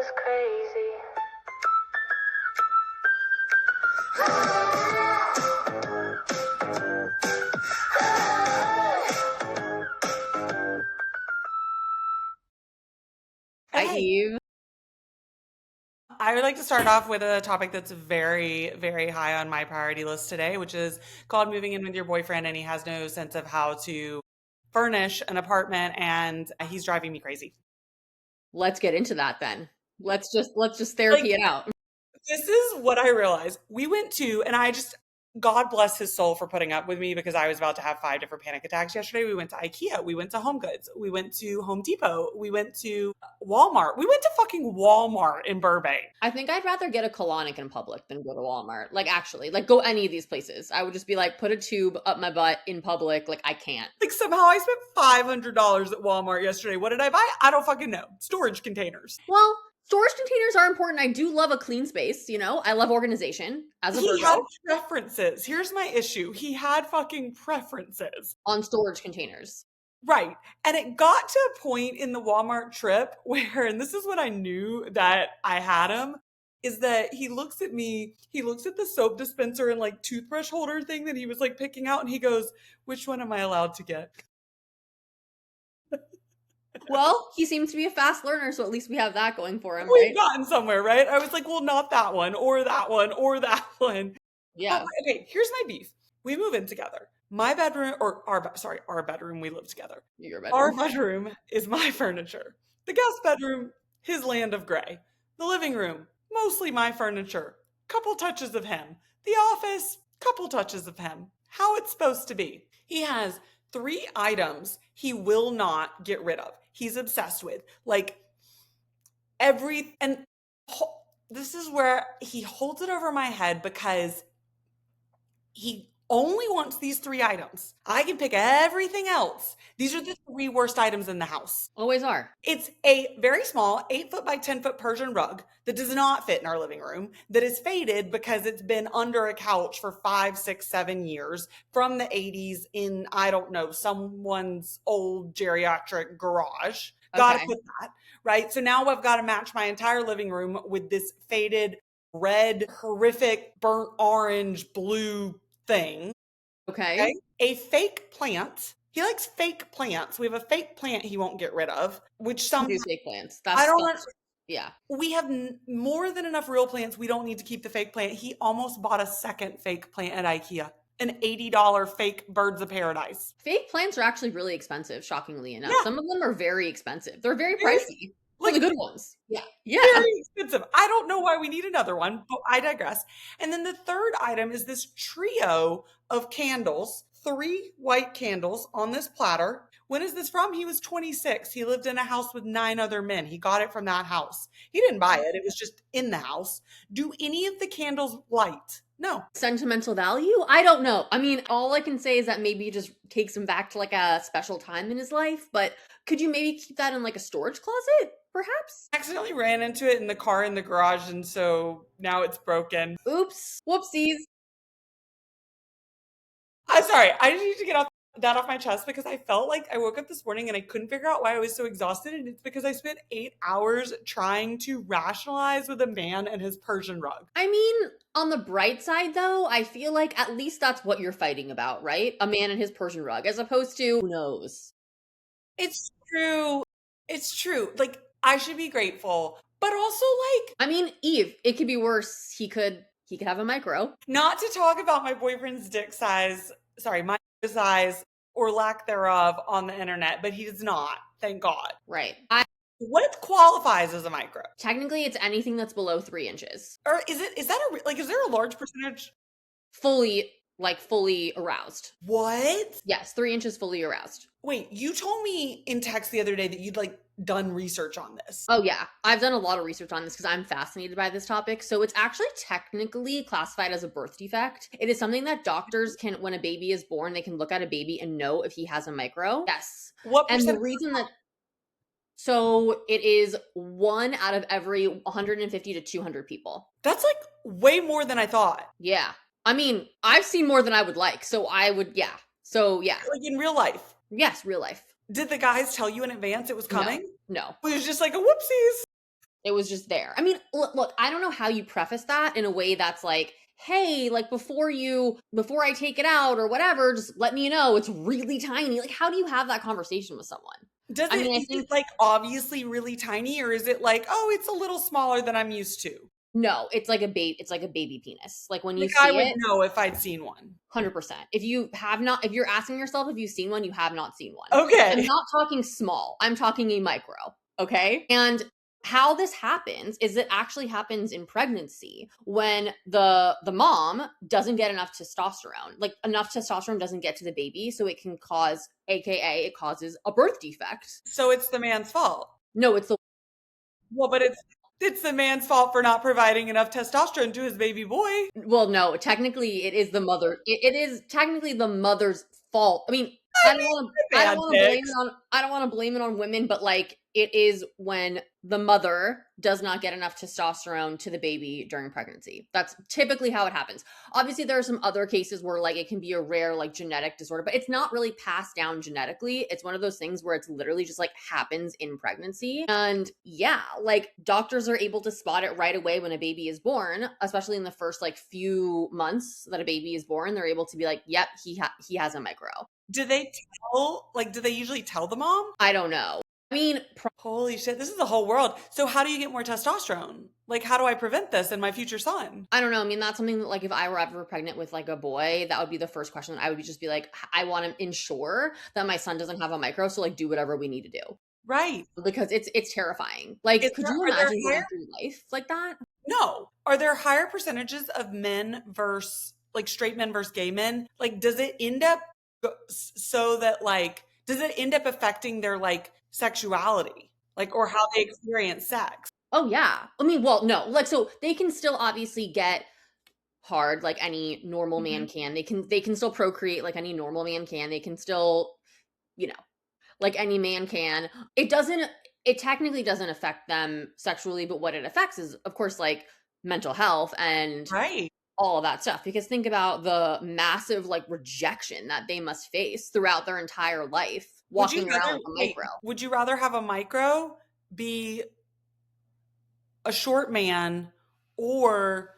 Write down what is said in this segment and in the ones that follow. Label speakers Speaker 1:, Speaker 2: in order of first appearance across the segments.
Speaker 1: is crazy.
Speaker 2: Hi, Eve.
Speaker 3: I would like to start off with a topic that's very, very high on my priority list today, which is called moving in with your boyfriend and he has no sense of how to furnish an apartment and he's driving me crazy.
Speaker 2: Let's get into that then. Let's therapy
Speaker 3: Like,
Speaker 2: it out.
Speaker 3: this is what I realized. We went to, and God bless his soul for putting up with me because I was about to have 5 different panic attacks yesterday. We went to IKEA. We went to Home Goods. We went to Home Depot. We went to Walmart. We went to fucking Walmart in Burbank.
Speaker 2: I think I'd rather get a colonic in public than go to Walmart. Like actually, like go any of these places. I would just be like, put a tube up my butt in public. Like I can't.
Speaker 3: Like somehow I spent $500 at Walmart yesterday. What did I buy? I don't fucking know. Storage containers.
Speaker 2: Well, storage containers are important. I do love a clean space, you know? I love organization as a
Speaker 3: He had
Speaker 2: Virgo
Speaker 3: preferences. Here's my issue. He had fucking preferences.
Speaker 2: on storage containers.
Speaker 3: Right. And it got to a point in the Walmart trip where, and this is when I knew that I had him, is that he looks at me, he looks at the soap dispenser and like toothbrush holder thing that he was like picking out, and he goes, "Which one am I allowed to get?"
Speaker 2: Well, he seems to be a fast learner, so at least we have that going for him,
Speaker 3: We've
Speaker 2: right?
Speaker 3: gotten somewhere, right? I was like, well, not that one, or that one, or that one.
Speaker 2: Yeah.
Speaker 3: Okay, here's my beef. We move in together. My bedroom, or our bedroom, we live together.
Speaker 2: Your
Speaker 3: Our
Speaker 2: bedroom.
Speaker 3: bedroom is my furniture. The guest bedroom, his land of gray. The living room, mostly my furniture. Couple touches of him. The office, couple touches of him. How it's supposed to be. He has 3 items he will not get rid of. He's obsessed with. Like this is where he holds it over my head because he only wants these 3 items. I can pick everything else. These are the 3 worst items in the house.
Speaker 2: Always are.
Speaker 3: It's a very small 8 foot by 10 foot Persian rug that does not fit in our living room, that is faded because it's been under a couch for 5, 6, 7 years from the 80s in, I don't know, someone's old geriatric garage. Gotta
Speaker 2: Okay.
Speaker 3: put that, right? So now I've got to match my entire living room with this faded red, horrific, burnt orange, blue thing.
Speaker 2: Okay.
Speaker 3: Okay. A fake plant. He likes fake plants. We have a fake plant he won't get rid of, which
Speaker 2: I do
Speaker 3: some
Speaker 2: fake plants.
Speaker 3: I don't.
Speaker 2: Yeah.
Speaker 3: We have more than enough real plants. We don't need to keep the fake plant. He almost bought a second fake plant at IKEA, an $80 fake birds of paradise.
Speaker 2: Fake plants are actually really expensive, shockingly enough.
Speaker 3: Yeah.
Speaker 2: Some of them are very expensive. They're very
Speaker 3: Very-
Speaker 2: pricey. For the good ones. Yeah. Yeah.
Speaker 3: Very expensive. I don't know why we need another one, but I digress. And then the third item is this trio of candles, 3 white candles on this platter. When is this from? He was 26. He lived in a house with 9 other men. He got it from that house. He didn't buy it. It was just in the house. Do any of the candles light? No.
Speaker 2: Sentimental value? I don't know. I mean, all I can say is that maybe it just takes him back to like a special time in his life, but could you maybe keep that in like a storage closet, perhaps?
Speaker 3: Accidentally ran into it in the car in the garage, and so now it's broken.
Speaker 2: Oops. Whoopsies.
Speaker 3: I'm sorry. I just need to get that off my chest because I felt like I woke up this morning and I couldn't figure out why I was so exhausted. And it's because I spent 8 hours trying to rationalize with a man and his Persian rug.
Speaker 2: I mean, on the bright side though, I feel like at least that's what you're fighting about, right? A man and his Persian rug, as opposed to who knows.
Speaker 3: It's true. It's true. Like, I should be grateful, but also like,
Speaker 2: I mean, Eve, it could be worse. He could have a micro.
Speaker 3: not to talk about my boyfriend's my size or lack thereof on the internet, but he does not. Thank God.
Speaker 2: Right.
Speaker 3: What qualifies as a micro?
Speaker 2: Technically, it's anything that's below 3 inches.
Speaker 3: Or is there a large percentage?
Speaker 2: Fully aroused.
Speaker 3: What?
Speaker 2: Yes, 3 inches fully aroused.
Speaker 3: Wait, you told me in text the other day that you'd like done research on this.
Speaker 2: Oh yeah, I've done a lot of research on this because I'm fascinated by this topic. So it's actually technically classified as a birth defect. It is something that doctors can, when a baby is born, they can look at a baby and know if he has a micro. Yes.
Speaker 3: What
Speaker 2: And
Speaker 3: percent?
Speaker 2: the reason that so it is 1 out of every 150 to 200 people.
Speaker 3: That's like way more than I thought.
Speaker 2: Yeah. I mean, I've seen more than I would like. So I would, yeah. So yeah.
Speaker 3: Like in real life.
Speaker 2: Yes, real life.
Speaker 3: Did the guys tell you in advance it was coming?
Speaker 2: No.
Speaker 3: It was just like a whoopsies.
Speaker 2: It was just there. I mean, look, I don't know how you preface that in a way that's like, hey, like before I take it out or whatever, just let me know it's really tiny. Like, how do you have that conversation with someone?
Speaker 3: Does
Speaker 2: I
Speaker 3: it,
Speaker 2: mean, I
Speaker 3: is it
Speaker 2: think
Speaker 3: like obviously really tiny, or is it like, oh, it's a little smaller than I'm used to?
Speaker 2: no, it's like a baby penis. Like when you
Speaker 3: Like I
Speaker 2: see
Speaker 3: would
Speaker 2: it,
Speaker 3: know if I'd seen one.
Speaker 2: 100%. If you're asking yourself if you've seen one, you have not seen one. I'm
Speaker 3: Okay.
Speaker 2: not talking small. I'm talking a micro, okay? And how this happens is it actually happens in pregnancy when the mom doesn't get enough testosterone. Like enough testosterone doesn't get to the baby, so it can cause, aka it causes a birth defect.
Speaker 3: So it's the man's fault.
Speaker 2: No, it's the
Speaker 3: Well, but it's the man's fault for not providing enough testosterone to his baby boy.
Speaker 2: well, no, technically it is the mother. It is technically the mother's fault. I mean,
Speaker 3: I mean,
Speaker 2: I don't want to blame it
Speaker 3: semantics.
Speaker 2: on I don't want to blame it on women, but like it is when the mother does not get enough testosterone to the baby during pregnancy. That's typically how it happens. Obviously there are some other cases where like it can be a rare like genetic disorder, but it's not really passed down genetically. It's one of those things where it's literally just like happens in pregnancy. And yeah, like doctors are able to spot it right away when a baby is born, especially in the first like few months that a baby is born. They're able to be like, "Yep, he has a micro."
Speaker 3: Do they do they usually tell the mom?
Speaker 2: I don't know. I mean,
Speaker 3: Holy shit, this is the whole world. So how do you get more testosterone? Like, how do I prevent this in my future son?
Speaker 2: I don't know. I mean, that's something that, like, if I were ever pregnant with like a boy, that would be the first question. I would just be like, I want to ensure that my son doesn't have a micro. So, like, do whatever we need to do
Speaker 3: Right.
Speaker 2: because it's terrifying. Like, could you
Speaker 3: Are there
Speaker 2: imagine
Speaker 3: higher?
Speaker 2: going through life like that?
Speaker 3: No. Are there higher percentages of men versus like straight men versus gay men? Like, does it end up so that like, does it end up affecting their like sexuality? Like, or how they experience sex?
Speaker 2: Oh yeah. I mean, well, no, like, so they can still obviously get hard like any normal man
Speaker 3: Mhm.
Speaker 2: can. They can still procreate like any normal man can. They can still, you know, like any man can. It technically doesn't affect them sexually, but what it affects is of course like mental health and
Speaker 3: Right.
Speaker 2: all of that stuff. Because think about the massive like rejection that they must face throughout their entire life
Speaker 3: Would you
Speaker 2: walking around
Speaker 3: rather
Speaker 2: with a
Speaker 3: wait?
Speaker 2: micro.
Speaker 3: Would you rather have a micro be a short man or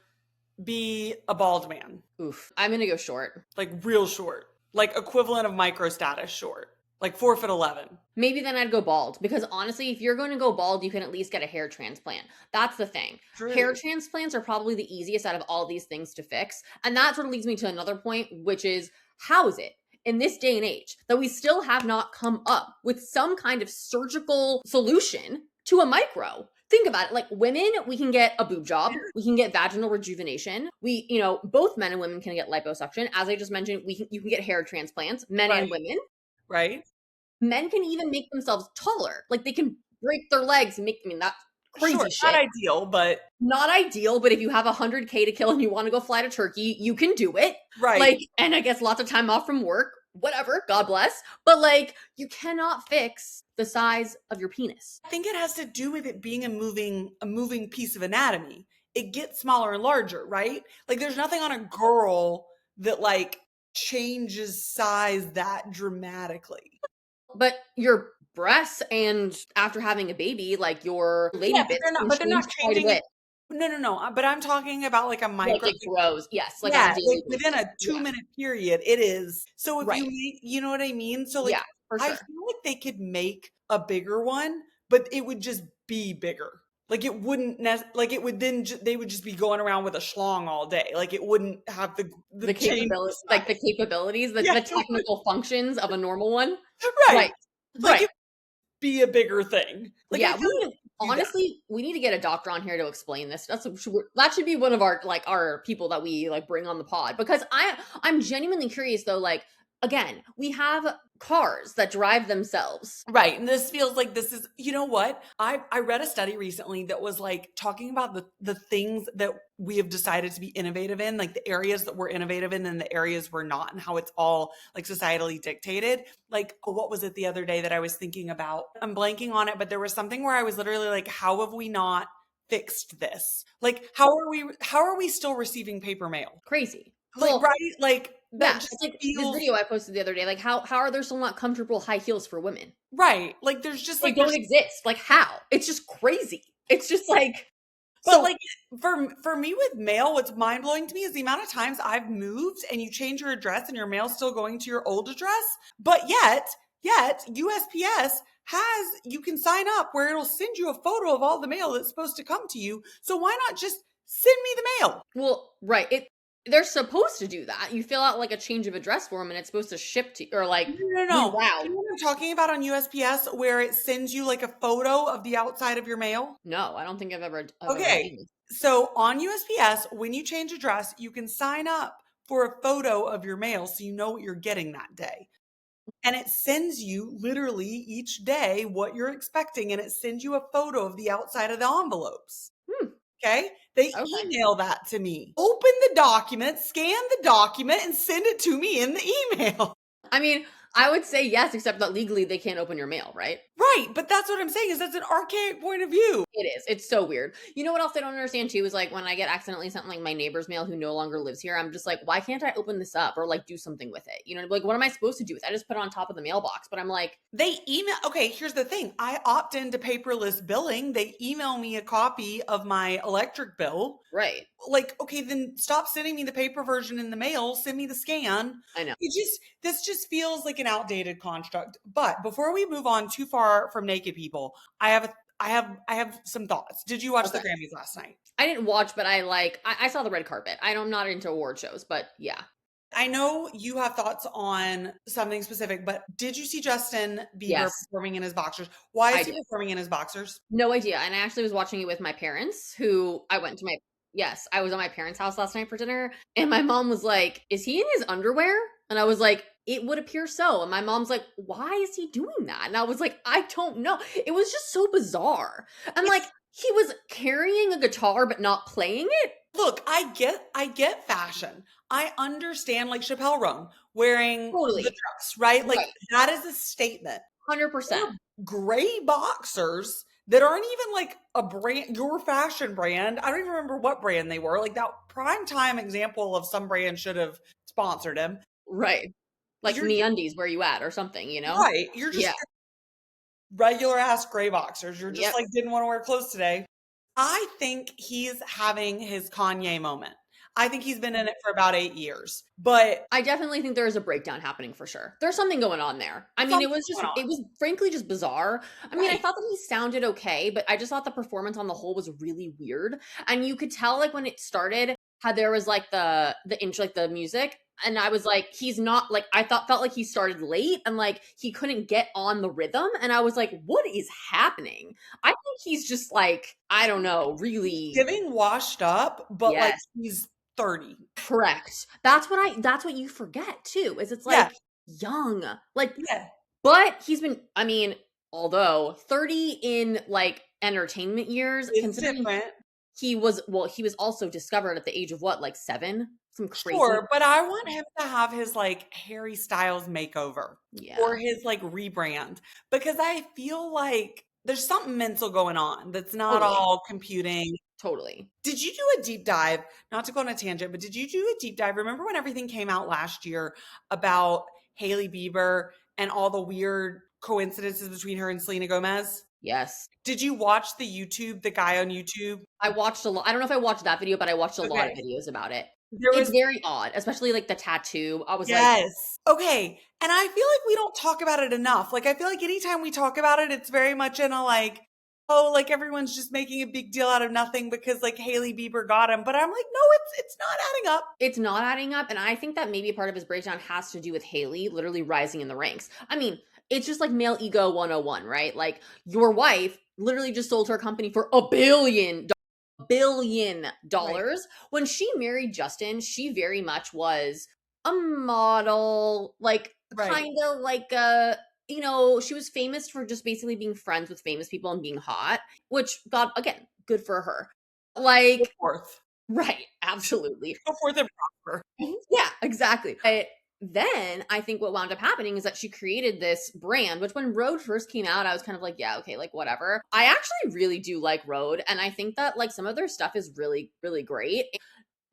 Speaker 3: be a bald man?
Speaker 2: Oof. I'm gonna go short.
Speaker 3: Like real short, like equivalent of micro status short, like 4'11".
Speaker 2: Maybe then I'd go bald because honestly, if you're going to go bald, you can at least get a hair transplant. That's the thing. Hair
Speaker 3: True.
Speaker 2: transplants are probably the easiest out of all these things to fix. And that sort of leads me to another point, which is how is it in this day and age that we still have not come up with some kind of surgical solution to a micro? Think about it. Like women, we can get a boob job, we can get vaginal rejuvenation. Both men and women can get liposuction. As I just mentioned, you can get hair transplants, men
Speaker 3: Right.
Speaker 2: and women.
Speaker 3: Right.
Speaker 2: Men can even make themselves taller. Like they can break their legs and make, I mean, that's
Speaker 3: Sure.
Speaker 2: crazy
Speaker 3: Not
Speaker 2: shit.
Speaker 3: ideal, but
Speaker 2: Not ideal, but if you have 100K to kill and you want to go fly to Turkey, you can do it.
Speaker 3: right.
Speaker 2: Like, and I guess lots of time off from work, whatever, God bless. But like, you cannot fix the size of your penis.
Speaker 3: I think it has to do with it being a moving piece of anatomy. It gets smaller and larger, right? Like there's nothing on a girl that like changes size that dramatically.
Speaker 2: But your breasts and after having a baby, like your lady
Speaker 3: Yeah, but
Speaker 2: bits can
Speaker 3: they're not
Speaker 2: change quite a
Speaker 3: changing.
Speaker 2: bit.
Speaker 3: No, no, no. But I'm talking about like a
Speaker 2: Like
Speaker 3: micro.
Speaker 2: it grows. Yes, like on a
Speaker 3: Yeah, like
Speaker 2: daily
Speaker 3: within
Speaker 2: basis.
Speaker 3: a
Speaker 2: Yeah.
Speaker 3: 2-minute period, it is. So if
Speaker 2: Right.
Speaker 3: you know what I mean? So like
Speaker 2: Yeah, for
Speaker 3: I
Speaker 2: sure.
Speaker 3: feel like they could make a bigger one, but it would just be bigger. Like it wouldn't like it would then they would just be going around with a schlong all day. Like it wouldn't have the
Speaker 2: The
Speaker 3: change of
Speaker 2: capability, like the
Speaker 3: size.
Speaker 2: capabilities,
Speaker 3: Yeah,
Speaker 2: the technical functions of a normal one.
Speaker 3: right.
Speaker 2: Right.
Speaker 3: Like
Speaker 2: Right.
Speaker 3: it would be a bigger thing. Like I
Speaker 2: Yeah,
Speaker 3: feel like do that.
Speaker 2: we need to get a doctor on here to explain this. That should be one of our people that we like bring on the pod because I'm genuinely curious though. Like again, we have cars that drive themselves.
Speaker 3: Right. And this feels like this is, you know what? I read a study recently that was like talking about the things that we have decided to be innovative in, like the areas that we're innovative in and the areas we're not, and how it's all like societally dictated. Like, oh, what was it the other day that I was thinking about? I'm blanking on it, but there was something where I was literally like, how have we not fixed this? Like, how are we still receiving paper mail?
Speaker 2: Crazy.
Speaker 3: Like,
Speaker 2: Well,
Speaker 3: right? Like that
Speaker 2: yeah,
Speaker 3: just
Speaker 2: it's like this
Speaker 3: feels
Speaker 2: video I posted the other day. Like how are there still not comfortable high heels for women?
Speaker 3: right. Like there's just
Speaker 2: They
Speaker 3: like
Speaker 2: don't
Speaker 3: there's
Speaker 2: exist. Like how? It's just crazy. It's just like,
Speaker 3: But
Speaker 2: so
Speaker 3: like for me with mail, what's mind blowing to me is the amount of times I've moved and you change your address and your mail's still going to your old address, but yet USPS has you can sign up where it'll send you a photo of all the mail that's supposed to come to you. So why not just send me the mail?
Speaker 2: well, right. They're supposed to do that. You fill out like a change of address form and it's supposed to ship to or like
Speaker 3: No, no, no.
Speaker 2: reroute.
Speaker 3: You know what I'm talking about on USPS where it sends you like a photo of the outside of your mail?
Speaker 2: No, I don't think I've ever
Speaker 3: Okay.
Speaker 2: seen this.
Speaker 3: So on USPS, when you change address, you can sign up for a photo of your mail so you know what you're getting that day. And it sends you literally each day what you're expecting, and it sends you a photo of the outside of the envelopes.
Speaker 2: Hmm,
Speaker 3: Okay. They
Speaker 2: okay.
Speaker 3: email that to me. Open the document, scan the document, and send it to me in the email.
Speaker 2: I mean, I would say yes, except that legally they can't open your mail, right?
Speaker 3: Right. But that's what I'm saying is that's an archaic point of view.
Speaker 2: It is. It's so weird. You know what else I don't understand too is like when I get accidentally sent like my neighbor's mail who no longer lives here, I'm just like, why can't I open this up or like do something with it? You know, like what am I supposed to do with it? I just put it on top of the mailbox, but I'm like,
Speaker 3: They email okay, here's the thing. I opt into paperless billing. They email me a copy of my electric bill.
Speaker 2: right.
Speaker 3: Like, okay, then stop sending me the paper version in the mail. Send me the scan.
Speaker 2: I know.
Speaker 3: This just feels like an outdated construct. But before we move on too far from naked people, I have some thoughts. Did you watch the
Speaker 2: Okay.
Speaker 3: Grammys last night?
Speaker 2: I didn't watch, but I saw the red carpet. I'm not into award shows, but yeah.
Speaker 3: I know you have thoughts on something specific, but did you see Justin Bieber
Speaker 2: Yes,
Speaker 3: performing in his boxers? Why
Speaker 2: I
Speaker 3: is he
Speaker 2: did.
Speaker 3: performing in his boxers?
Speaker 2: No idea. And I actually was watching it with my parents who I went to my yes, I was at my parents' house last night for dinner and my mom was like, "Is he in his underwear?" And I was like, "It would appear so." And my mom's like, "Why is he doing that?" And I was like, "I don't know." It was just so bizarre. And like
Speaker 3: It's
Speaker 2: he was carrying a guitar but not playing it.
Speaker 3: Look, I get fashion. I understand like Chappelle Roan wearing the
Speaker 2: Totally.
Speaker 3: dress, right? Like
Speaker 2: Right.
Speaker 3: that is a statement.
Speaker 2: 100%.
Speaker 3: Or gray boxers that aren't even like a brand, your fashion brand. I don't even remember what brand they were. Like that prime time example of some brand should have sponsored him.
Speaker 2: Right. Like
Speaker 3: You're
Speaker 2: MeUndies, where you at or something, you know?
Speaker 3: right. You're
Speaker 2: Yeah.
Speaker 3: just regular ass gray boxers. You're just
Speaker 2: Yep.
Speaker 3: like didn't want to wear clothes today. I think he's having his Kanye moment. I think he's been in it for about 8 years, but
Speaker 2: I definitely think there is a breakdown happening for sure. There's something going on there. I mean,
Speaker 3: something's going
Speaker 2: it
Speaker 3: on.
Speaker 2: was frankly just bizarre. I mean, I
Speaker 3: Right.
Speaker 2: thought that he sounded okay, but I just thought the performance on the whole was really weird. And you could tell like when it started how there was like the intro like the music and I was like he's not like I thought felt like he started late and like he couldn't get on the rhythm and I was like what is happening? I think he's just like I don't know, really
Speaker 3: Giving washed up, but like
Speaker 2: yes.
Speaker 3: he's 30.
Speaker 2: Correct. That's what you forget too, is it's
Speaker 3: Yeah.
Speaker 2: like young. Like,
Speaker 3: Yeah.
Speaker 2: but he's been I mean, although 30 in like entertainment years,
Speaker 3: It's
Speaker 2: considering
Speaker 3: different.
Speaker 2: he was also discovered at the age of what, like 7? Some crazy
Speaker 3: Sure, but I want him to have his like Harry Styles makeover or
Speaker 2: yeah,
Speaker 3: his like rebrand because I feel like there's something mental going on that's not
Speaker 2: totally,
Speaker 3: all computing.
Speaker 2: totally.
Speaker 3: Did you do a deep dive? Not to go on a tangent, but did you do a deep dive? Remember when everything came out last year about Hailey Bieber and all the weird coincidences between her and Selena Gomez?
Speaker 2: Yes.
Speaker 3: Did you watch the guy on YouTube?
Speaker 2: I watched a lot I don't know if I watched that video, but I watched a lot of
Speaker 3: Okay.
Speaker 2: videos about it.
Speaker 3: There
Speaker 2: It's
Speaker 3: was
Speaker 2: very odd, especially like the tattoo. I was like,
Speaker 3: yes. Okay. And I feel like we don't talk about it enough. Like I feel like anytime we talk about it, it's very much in a like, oh, like everyone's just making a big deal out of nothing because like Hailey Bieber got him. But I'm like, no, it's not adding up.
Speaker 2: it's not adding up, and I think that maybe part of his breakdown has to do with Haley literally rising in the ranks. I mean, it's just like male ego 101, right? Like your wife literally just sold her company for a billion
Speaker 3: Right.
Speaker 2: dollars. When she married Justin, she very much was a model, like
Speaker 3: Right.
Speaker 2: kind of like a you know, she was famous for just basically being friends with famous people and being hot, which God again, good for her.
Speaker 3: Go
Speaker 2: Like
Speaker 3: forth.
Speaker 2: right, absolutely.
Speaker 3: Go forth and prosper.
Speaker 2: Yeah, exactly. But then I think what wound up happening is that she created this brand, which when Rode first came out, I was kind of like, yeah, okay, like whatever. I actually really do like Rode, and I think that like some of their stuff is really, really great.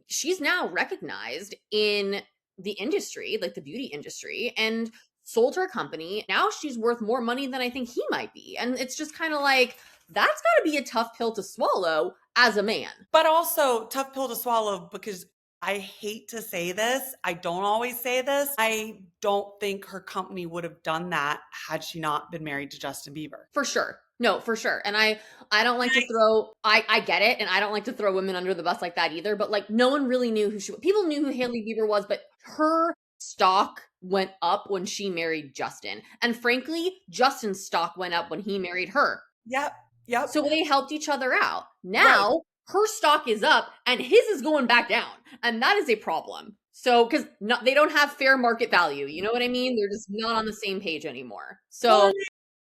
Speaker 2: She's now recognized in the industry, like the beauty industry, and sold her company. Now she's worth more money than I think he might be. And it's just kind of like, That's got to be a tough pill to swallow as a man.
Speaker 3: But also tough pill to swallow because I hate to say this. I don't always say this. I don't think her company would have done that had she not been married to Justin Bieber.
Speaker 2: For sure. No, for sure. And I don't like to throw I get it, and I don't like to throw women under the bus like that either, but like no one really knew who she was. People knew who Hailey Bieber was, but her stock went up when she married Justin. And frankly, Justin's stock went up when he married her.
Speaker 3: Yep. Yep.
Speaker 2: So they helped each other out. Now,
Speaker 3: Right.
Speaker 2: her stock is up and his is going back down. And that is a problem. So, because they don't have fair market value. You know what I mean? They're just not on the same page anymore. So,
Speaker 3: Well,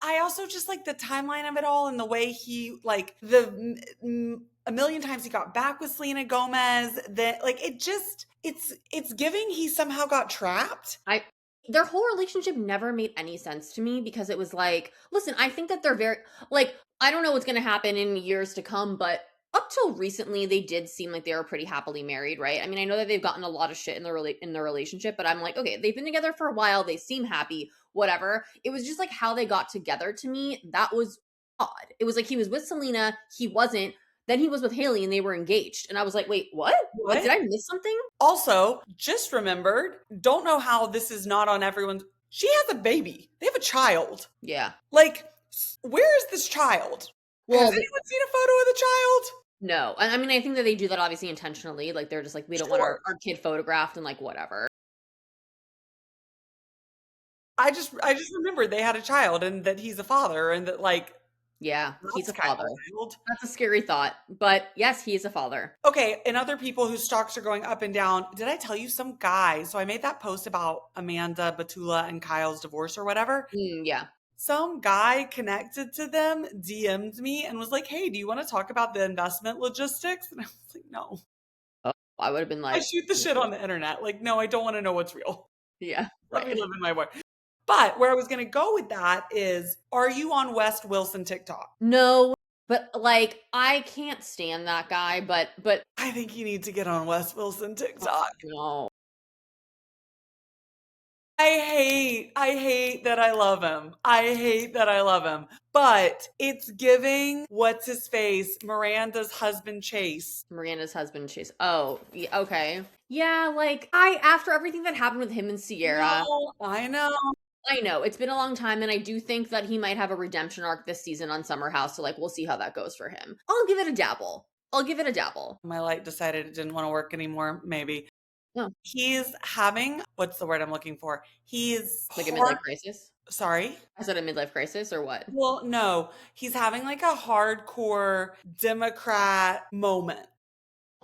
Speaker 3: I also just like the timeline of it all and the way he, like, a million times he got back with Selena Gomez, that, like, it's giving he somehow got trapped.
Speaker 2: their whole relationship never made any sense to me because it was like, listen, I think that they're very, like, I don't know what's going to happen in years to come, but up till recently, they did seem like they were pretty happily married, right? I mean, I know that they've gotten a lot of shit in their relationship, but I'm like, okay, they've been together for a while. They seem happy, whatever. It was just like how they got together to me. That was odd. It was like he was with Selena, he wasn't. Then he was with Hailey and they were engaged. And I was like, wait, what? Like, did I miss something?
Speaker 3: Also, just remembered, don't know how this is not on everyone's. She has a baby. They have a child.
Speaker 2: Yeah.
Speaker 3: Like, where is this child?
Speaker 2: Well,
Speaker 3: Has anyone seen a photo of the child?
Speaker 2: no. I mean, I think that they do that obviously intentionally. Like, they're just like, we don't want our kid photographed and like whatever.
Speaker 3: I just remembered they had a child and that he's a father and that, like,
Speaker 2: Yeah, he's a
Speaker 3: that's kinda
Speaker 2: father.
Speaker 3: wild.
Speaker 2: That's a scary thought. But yes, he is a father.
Speaker 3: Okay, and other people whose stocks are going up and down. Did I tell you some guy? So I made that post about Amanda Batula and Kyle's divorce or whatever.
Speaker 2: Yeah.
Speaker 3: Some guy connected to them DM'd me and was like, "Hey, do you want to talk about the investment logistics?" And I was like, "No."
Speaker 2: Oh, I would have been
Speaker 3: I
Speaker 2: like,
Speaker 3: shoot the shit on the internet. Like, no, I don't want to know what's real.
Speaker 2: yeah,
Speaker 3: Let me
Speaker 2: right.
Speaker 3: live in my world. But where I was going to go with that is, are you on West Wilson TikTok?
Speaker 2: No, but like, I can't stand that guy, but
Speaker 3: I think you need to get on West Wilson TikTok.
Speaker 2: no.
Speaker 3: I hate that I love him. I hate that I love him. But it's giving, what's his face, Miranda's husband Chase.
Speaker 2: Miranda's husband, Chase. Oh, yeah, okay. Yeah, like, after everything that happened with him and Sierra,
Speaker 3: No, I know.
Speaker 2: I know it's been a long time, and I do think that he might have a redemption arc this season on Summer House. So, like, we'll see how that goes for him. I'll give it a dabble.
Speaker 3: My light decided it didn't want to work anymore, maybe.
Speaker 2: Oh,
Speaker 3: He's having, what's the word I'm looking for? He's
Speaker 2: like a midlife crisis.
Speaker 3: Sorry?
Speaker 2: I said a midlife crisis or what?
Speaker 3: Well, no. He's having like a hardcore Democrat moment.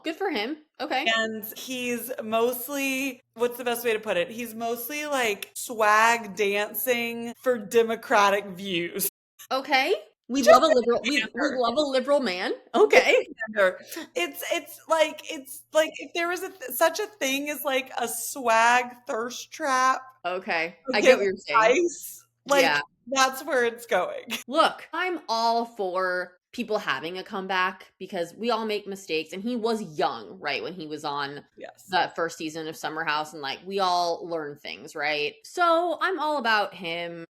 Speaker 2: Good for him. Okay.
Speaker 3: And he's mostly, what's the best way to put it? He's mostly like swag dancing for Democratic views.
Speaker 2: Okay. We
Speaker 3: Just
Speaker 2: love a liberal. We love a liberal man. Okay.
Speaker 3: It's like if there was such a thing as like a swag thirst trap.
Speaker 2: Okay.
Speaker 3: with
Speaker 2: I get what
Speaker 3: his
Speaker 2: you're saying.
Speaker 3: ice, like
Speaker 2: Yeah.
Speaker 3: that's where it's going.
Speaker 2: Look, I'm all for people having a comeback because we all make mistakes, and he was young, right, when he was on
Speaker 3: Yes.
Speaker 2: that first season of Summer House, and like we all learn things, right? So I'm all about him,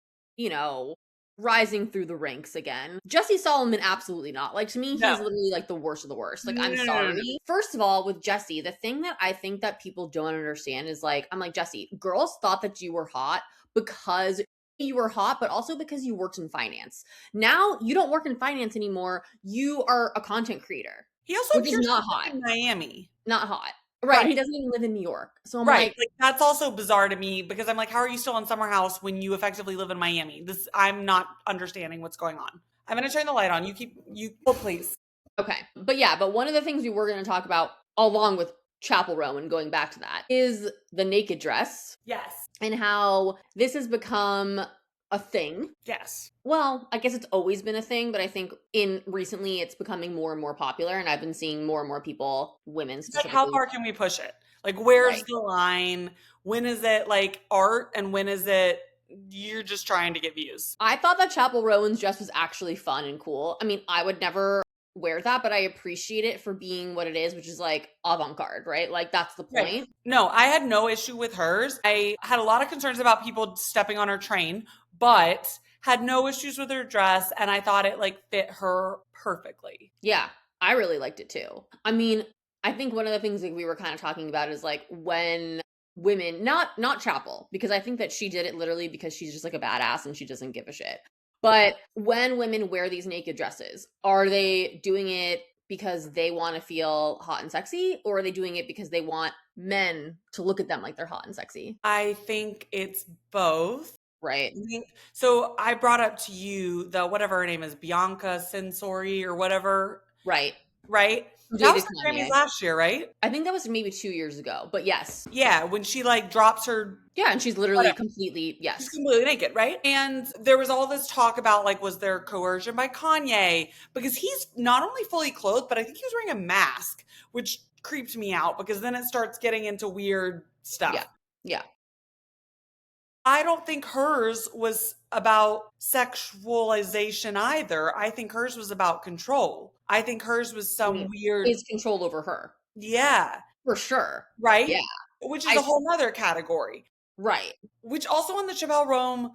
Speaker 2: rising through the ranks again. Jesse Solomon, absolutely not. Like, to me, he's
Speaker 3: No.
Speaker 2: literally like the worst of the worst. Like, I'm
Speaker 3: No.
Speaker 2: sorry. First of all, with Jesse, the thing that I think that people don't understand is like, I'm like, Jesse, girls thought that you were hot because you were hot, but also because you worked in finance. Now you don't work in finance anymore. You are a content creator.
Speaker 3: He also
Speaker 2: Which is
Speaker 3: appears
Speaker 2: not
Speaker 3: to live
Speaker 2: hot.
Speaker 3: in Miami.
Speaker 2: Not hot. Right.
Speaker 3: Right.
Speaker 2: He doesn't even live in New York. So I'm
Speaker 3: Right.
Speaker 2: like,
Speaker 3: That's also bizarre to me because I'm like, how are you still on Summer House when you effectively live in Miami? I'm not understanding what's going on. I'm going to turn the light on. Oh, please.
Speaker 2: okay. But one of the things we were going to talk about along with Chapel Row and going back to that is the naked dress.
Speaker 3: Yes.
Speaker 2: And how this has become a thing.
Speaker 3: Yes.
Speaker 2: Well, I guess it's always been a thing, but I think recently it's becoming more and more popular, and I've been seeing more and more people, women
Speaker 3: Like,
Speaker 2: specifically.
Speaker 3: how far can we push it? Like, where's
Speaker 2: Right.
Speaker 3: the line? When is it like art and when is it you're just trying to get views?
Speaker 2: I thought that Chapel Rowan's dress was actually fun and cool. I mean, I would never wear that, but I appreciate it for being what it is, which is like avant-garde, right? Like, that's the point.
Speaker 3: Right. No, I had no issue with hers. I had a lot of concerns about people stepping on her train, but had no issues with her dress, and I thought it like fit her perfectly.
Speaker 2: Yeah, I really liked it too. I mean, I think one of the things that we were kind of talking about is like when women, not Chapel, because I think that she did it literally because she's just like a badass and she doesn't give a shit. But when women wear these naked dresses, are they doing it because they want to feel hot and sexy, or are they doing it because they want men to look at them like they're hot and sexy?
Speaker 3: I think it's both.
Speaker 2: Right.
Speaker 3: So I brought up to you the whatever her name is, Bianca Sensori or whatever,
Speaker 2: Right.
Speaker 3: right?
Speaker 2: Who
Speaker 3: That was
Speaker 2: dated
Speaker 3: the Grammys
Speaker 2: Kanye.
Speaker 3: last year, right?
Speaker 2: I think that was maybe 2 years ago, but yes.
Speaker 3: Yeah, when she like drops her
Speaker 2: Yeah, and she's literally
Speaker 3: whatever.
Speaker 2: completely,
Speaker 3: She's
Speaker 2: yes.
Speaker 3: completely naked, right? And there was all this talk about like, was there coercion by Kanye? Because he's not only fully clothed, but I think he was wearing a mask, which creeped me out because then it starts getting into weird
Speaker 2: Yeah.
Speaker 3: stuff.
Speaker 2: Yeah.
Speaker 3: I don't think hers was about sexualization either. I think hers was about control. I think hers was
Speaker 2: I
Speaker 3: some
Speaker 2: mean,
Speaker 3: weird,
Speaker 2: his control over her,
Speaker 3: yeah,
Speaker 2: for sure.
Speaker 3: right?
Speaker 2: Yeah.
Speaker 3: Which is
Speaker 2: I
Speaker 3: a whole nother category.
Speaker 2: right.
Speaker 3: Which also on the Chappelle Rome,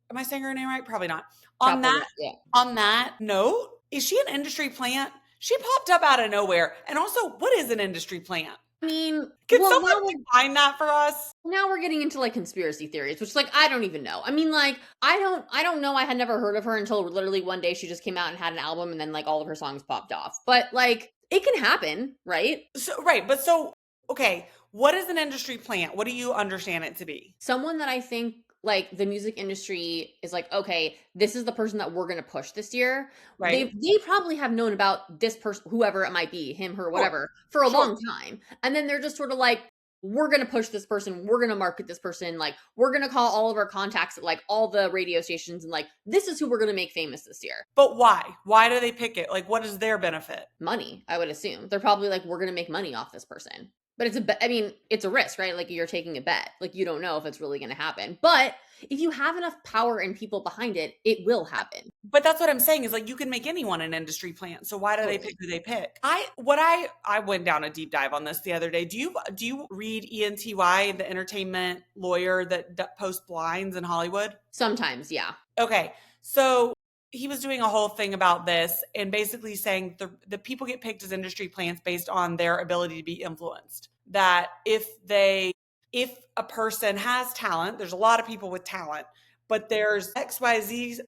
Speaker 3: am I saying her name right? Probably not. On
Speaker 2: Chapel,
Speaker 3: that
Speaker 2: yeah.
Speaker 3: on that note, is she an industry plant? She popped up out of nowhere. And also, what is an industry plant?
Speaker 2: I mean,
Speaker 3: Can
Speaker 2: well,
Speaker 3: someone define that for us?
Speaker 2: now we're getting into like conspiracy theories, which like I don't even know. I mean, like I don't know. I had never heard of her until literally one day she just came out and had an album and then like all of her songs popped off. But like it can happen, right?
Speaker 3: So right, but so okay, what is an industry plant? What do you understand it to be?
Speaker 2: Someone that I think like the music industry is like, okay, this is the person that we're gonna push this year.
Speaker 3: Right?
Speaker 2: They probably have known about this person, whoever it might be, him, her,
Speaker 3: Sure.
Speaker 2: whatever, for a
Speaker 3: Sure.
Speaker 2: long time. And then they're just sort of like, we're gonna push this person, we're gonna market this person, like we're gonna call all of our contacts at like all the radio stations and like this is who we're gonna make famous this year.
Speaker 3: But why? Why do they pick it? Like what is their benefit?
Speaker 2: Money, I would assume. They're probably like, we're gonna make money off this person. But it's I mean, it's a risk, right? Like you're taking a bet. Like you don't know if it's really gonna happen. But if you have enough power and people behind it, it will happen.
Speaker 3: But that's what I'm saying is like you can make anyone an industry plant. So why do they pick
Speaker 2: Totally.
Speaker 3: who they pick? I went down a deep dive on this the other day. Do you read ENTY, the entertainment lawyer that posts blinds in Hollywood?
Speaker 2: Sometimes, yeah.
Speaker 3: Okay. So he was doing a whole thing about this and basically saying the people get picked as industry plants based on their ability to be influenced. That if a person has talent, there's a lot of people with talent, but there's XYZ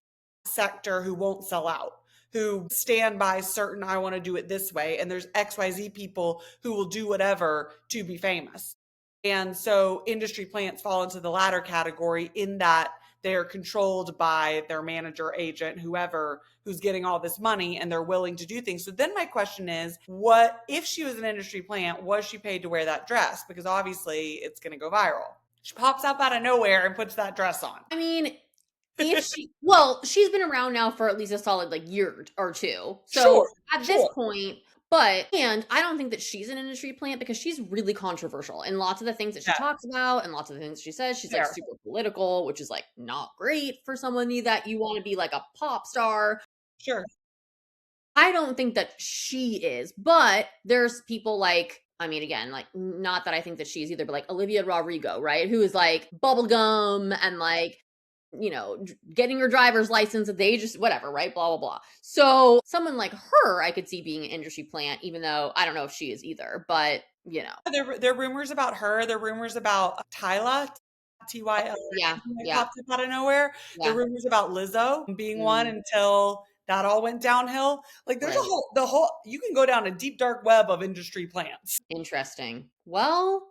Speaker 3: sector who won't sell out, who stand by certain, I want to do it this way. And there's XYZ people who will do whatever to be famous. And so industry plants fall into the latter category in that they're controlled by their manager, agent, whoever who's getting all this money and they're willing to do things. So then my question is, what if she was an industry plant, was she paid to wear that dress? Because obviously it's going to go viral. She pops up out of nowhere and puts that dress on.
Speaker 2: I mean, if she well, she's been around now for at least a solid like year or two. So
Speaker 3: Sure,
Speaker 2: at this
Speaker 3: sure.
Speaker 2: point, and I don't think that she's an industry plant because she's really controversial and lots of the things that she
Speaker 3: Yeah,
Speaker 2: talks about and lots of the things she says, she's like
Speaker 3: fair.
Speaker 2: super political, which is like not great for somebody that you want to be like a pop star.
Speaker 3: Sure.
Speaker 2: I don't think that she is, but there's people like, I mean, again, like, not that I think that she's either, but like Olivia Rodrigo, right? Who is like bubblegum and like, getting her driver's license at the age of whatever, right? Blah, blah, blah. So someone like her, I could see being an industry plant, even though I don't know if she is either, but
Speaker 3: There are rumors about her. There are rumors about Tyla, Tyla,
Speaker 2: yeah,
Speaker 3: that
Speaker 2: yeah,
Speaker 3: popped up out of nowhere. There are
Speaker 2: yeah.
Speaker 3: rumors about Lizzo being one
Speaker 2: Mm,
Speaker 3: until that all went downhill. Like there's a
Speaker 2: right.
Speaker 3: whole you can go down a deep dark web of industry plants.
Speaker 2: Interesting. Well,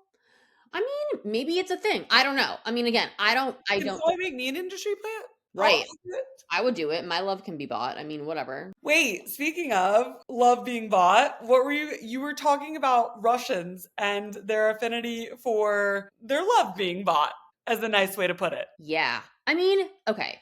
Speaker 2: I mean, maybe it's a thing. I don't know. I mean, again, I
Speaker 3: Can
Speaker 2: don't,
Speaker 3: someone make me an industry plant?
Speaker 2: right.
Speaker 3: I'll do it.
Speaker 2: I would do it. My love can be bought. I mean, whatever.
Speaker 3: Wait, speaking of love being bought, what were you were talking about Russians and their affinity for their love being bought as a nice way to put it.
Speaker 2: Yeah. I mean, okay.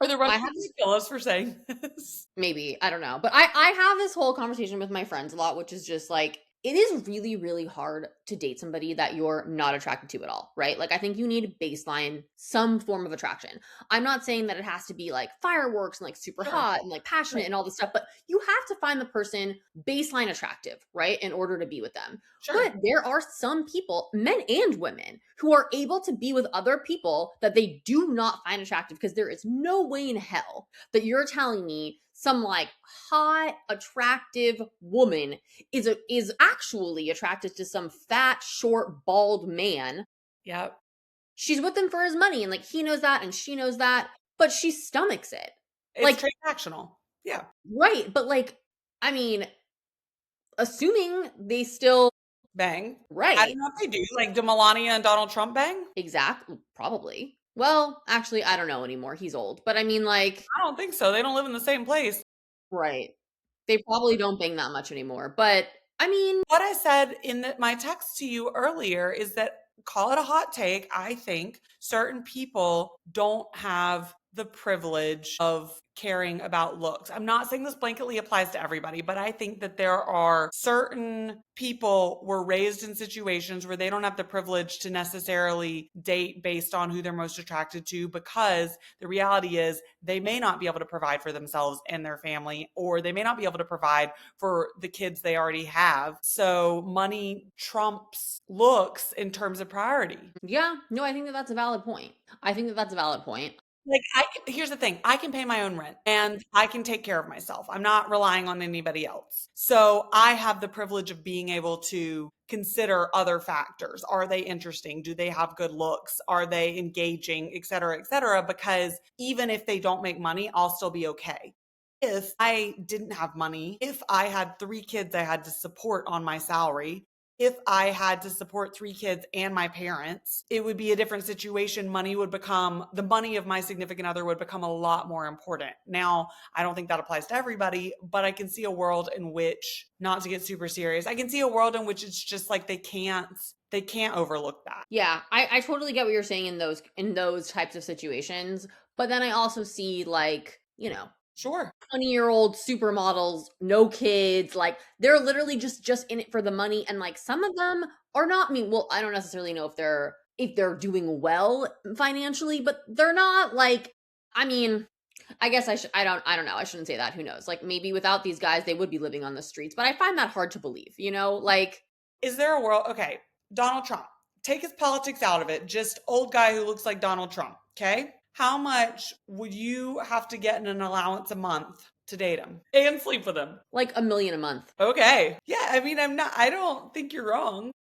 Speaker 3: Are the
Speaker 2: I
Speaker 3: Russians
Speaker 2: have
Speaker 3: gonna kill us for saying this?
Speaker 2: maybe, I don't know. But I have this whole conversation with my friends a lot, which is just like it is really, really hard to date somebody that you're not attracted to at all, right? Like, I think you need baseline some form of attraction. I'm not saying that it has to be like fireworks and like super
Speaker 3: Sure.
Speaker 2: hot and like passionate
Speaker 3: Right.
Speaker 2: and all this stuff, but you have to find the person baseline attractive, right? In order to be with them.
Speaker 3: Sure.
Speaker 2: But there are some people, men and women, who are able to be with other people that they do not find attractive because there is no way in hell that you're telling me some like hot, attractive woman is actually attracted to some fat, short, bald man.
Speaker 3: Yep.
Speaker 2: She's with him for his money, and like he knows that, and she knows that, but she stomachs it.
Speaker 3: It's
Speaker 2: Like,
Speaker 3: transactional. Yeah.
Speaker 2: right, but like, I mean, assuming they still
Speaker 3: Bang. I
Speaker 2: right,
Speaker 3: don't know if they do. Like, do Melania and Donald Trump bang?
Speaker 2: exactly, probably. Well, actually, I don't know anymore. He's old, but I mean, like,
Speaker 3: I don't think so. They don't live in the same place.
Speaker 2: right. They probably don't bang that much anymore, but I mean,
Speaker 3: What I said in my text to you earlier is that, call it a hot take, I think certain people don't have the privilege of caring about looks. I'm not saying this blanketly applies to everybody, but I think that there are certain people were raised in situations where they don't have the privilege to necessarily date based on who they're most attracted to, because the reality is they may not be able to provide for themselves and their family, or they may not be able to provide for the kids they already have. So money trumps looks in terms of priority.
Speaker 2: yeah, no, I think that that's a valid point. I think that that's a valid point.
Speaker 3: Like, here's the thing, I can pay my own rent and I can take care of myself. I'm not relying on anybody else. So I have the privilege of being able to consider other factors. Are they interesting? Do they have good looks? Are they engaging, et cetera, et cetera? Because even if they don't make money, I'll still be okay. If I didn't have money, if I had 3 kids I had to support on my salary, if I had to support 3 kids and my parents, it would be a different situation. The money of my significant other would become a lot more important. Now, I don't think that applies to everybody, but I can see a world in which, not to get super serious, I can see a world in which it's just like they can't overlook that.
Speaker 2: Yeah, I totally get what you're saying in those types of situations. But then I also see like, 20-year-old supermodels, no kids, like they're literally just in it for the money. And like some of them are not, I mean, well, I don't necessarily know if they're doing well financially, but they're not like, I mean, I guess I don't know. I shouldn't say that. Who knows? Like maybe without these guys, they would be living on the streets, but I find that hard to believe, like
Speaker 3: Is there a world? Okay, Donald Trump, take his politics out of it. Just old guy who looks like Donald Trump. Okay. How much would you have to get in an allowance a month to date him and sleep with him?
Speaker 2: like a million a month.
Speaker 3: Okay. Yeah. I mean, I don't think you're wrong.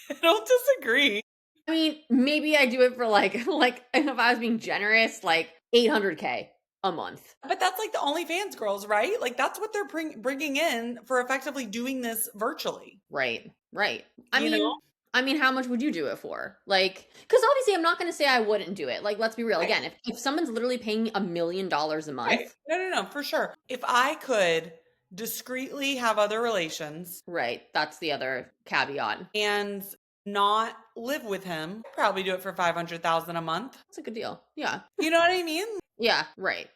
Speaker 3: I don't disagree.
Speaker 2: I mean, maybe I do it for like like if I was being generous, like 800K a month.
Speaker 3: But that's like the OnlyFans girls, right? Like that's what they're bringing in for effectively doing this virtually.
Speaker 2: Right. Right. I
Speaker 3: You know?
Speaker 2: mean, how much would you do it for? Like, because obviously I'm not going to say I wouldn't do it. Like, let's be real.
Speaker 3: Right.
Speaker 2: Again, if someone's literally paying me $1 million a
Speaker 3: Right.
Speaker 2: month,
Speaker 3: No, no, no, for sure. If I could discreetly have other relations
Speaker 2: right? That's the other caveat.
Speaker 3: and not live with him, probably do it for 500,000 a month.
Speaker 2: That's a good deal. Yeah.
Speaker 3: You know what I mean?
Speaker 2: Yeah. Right.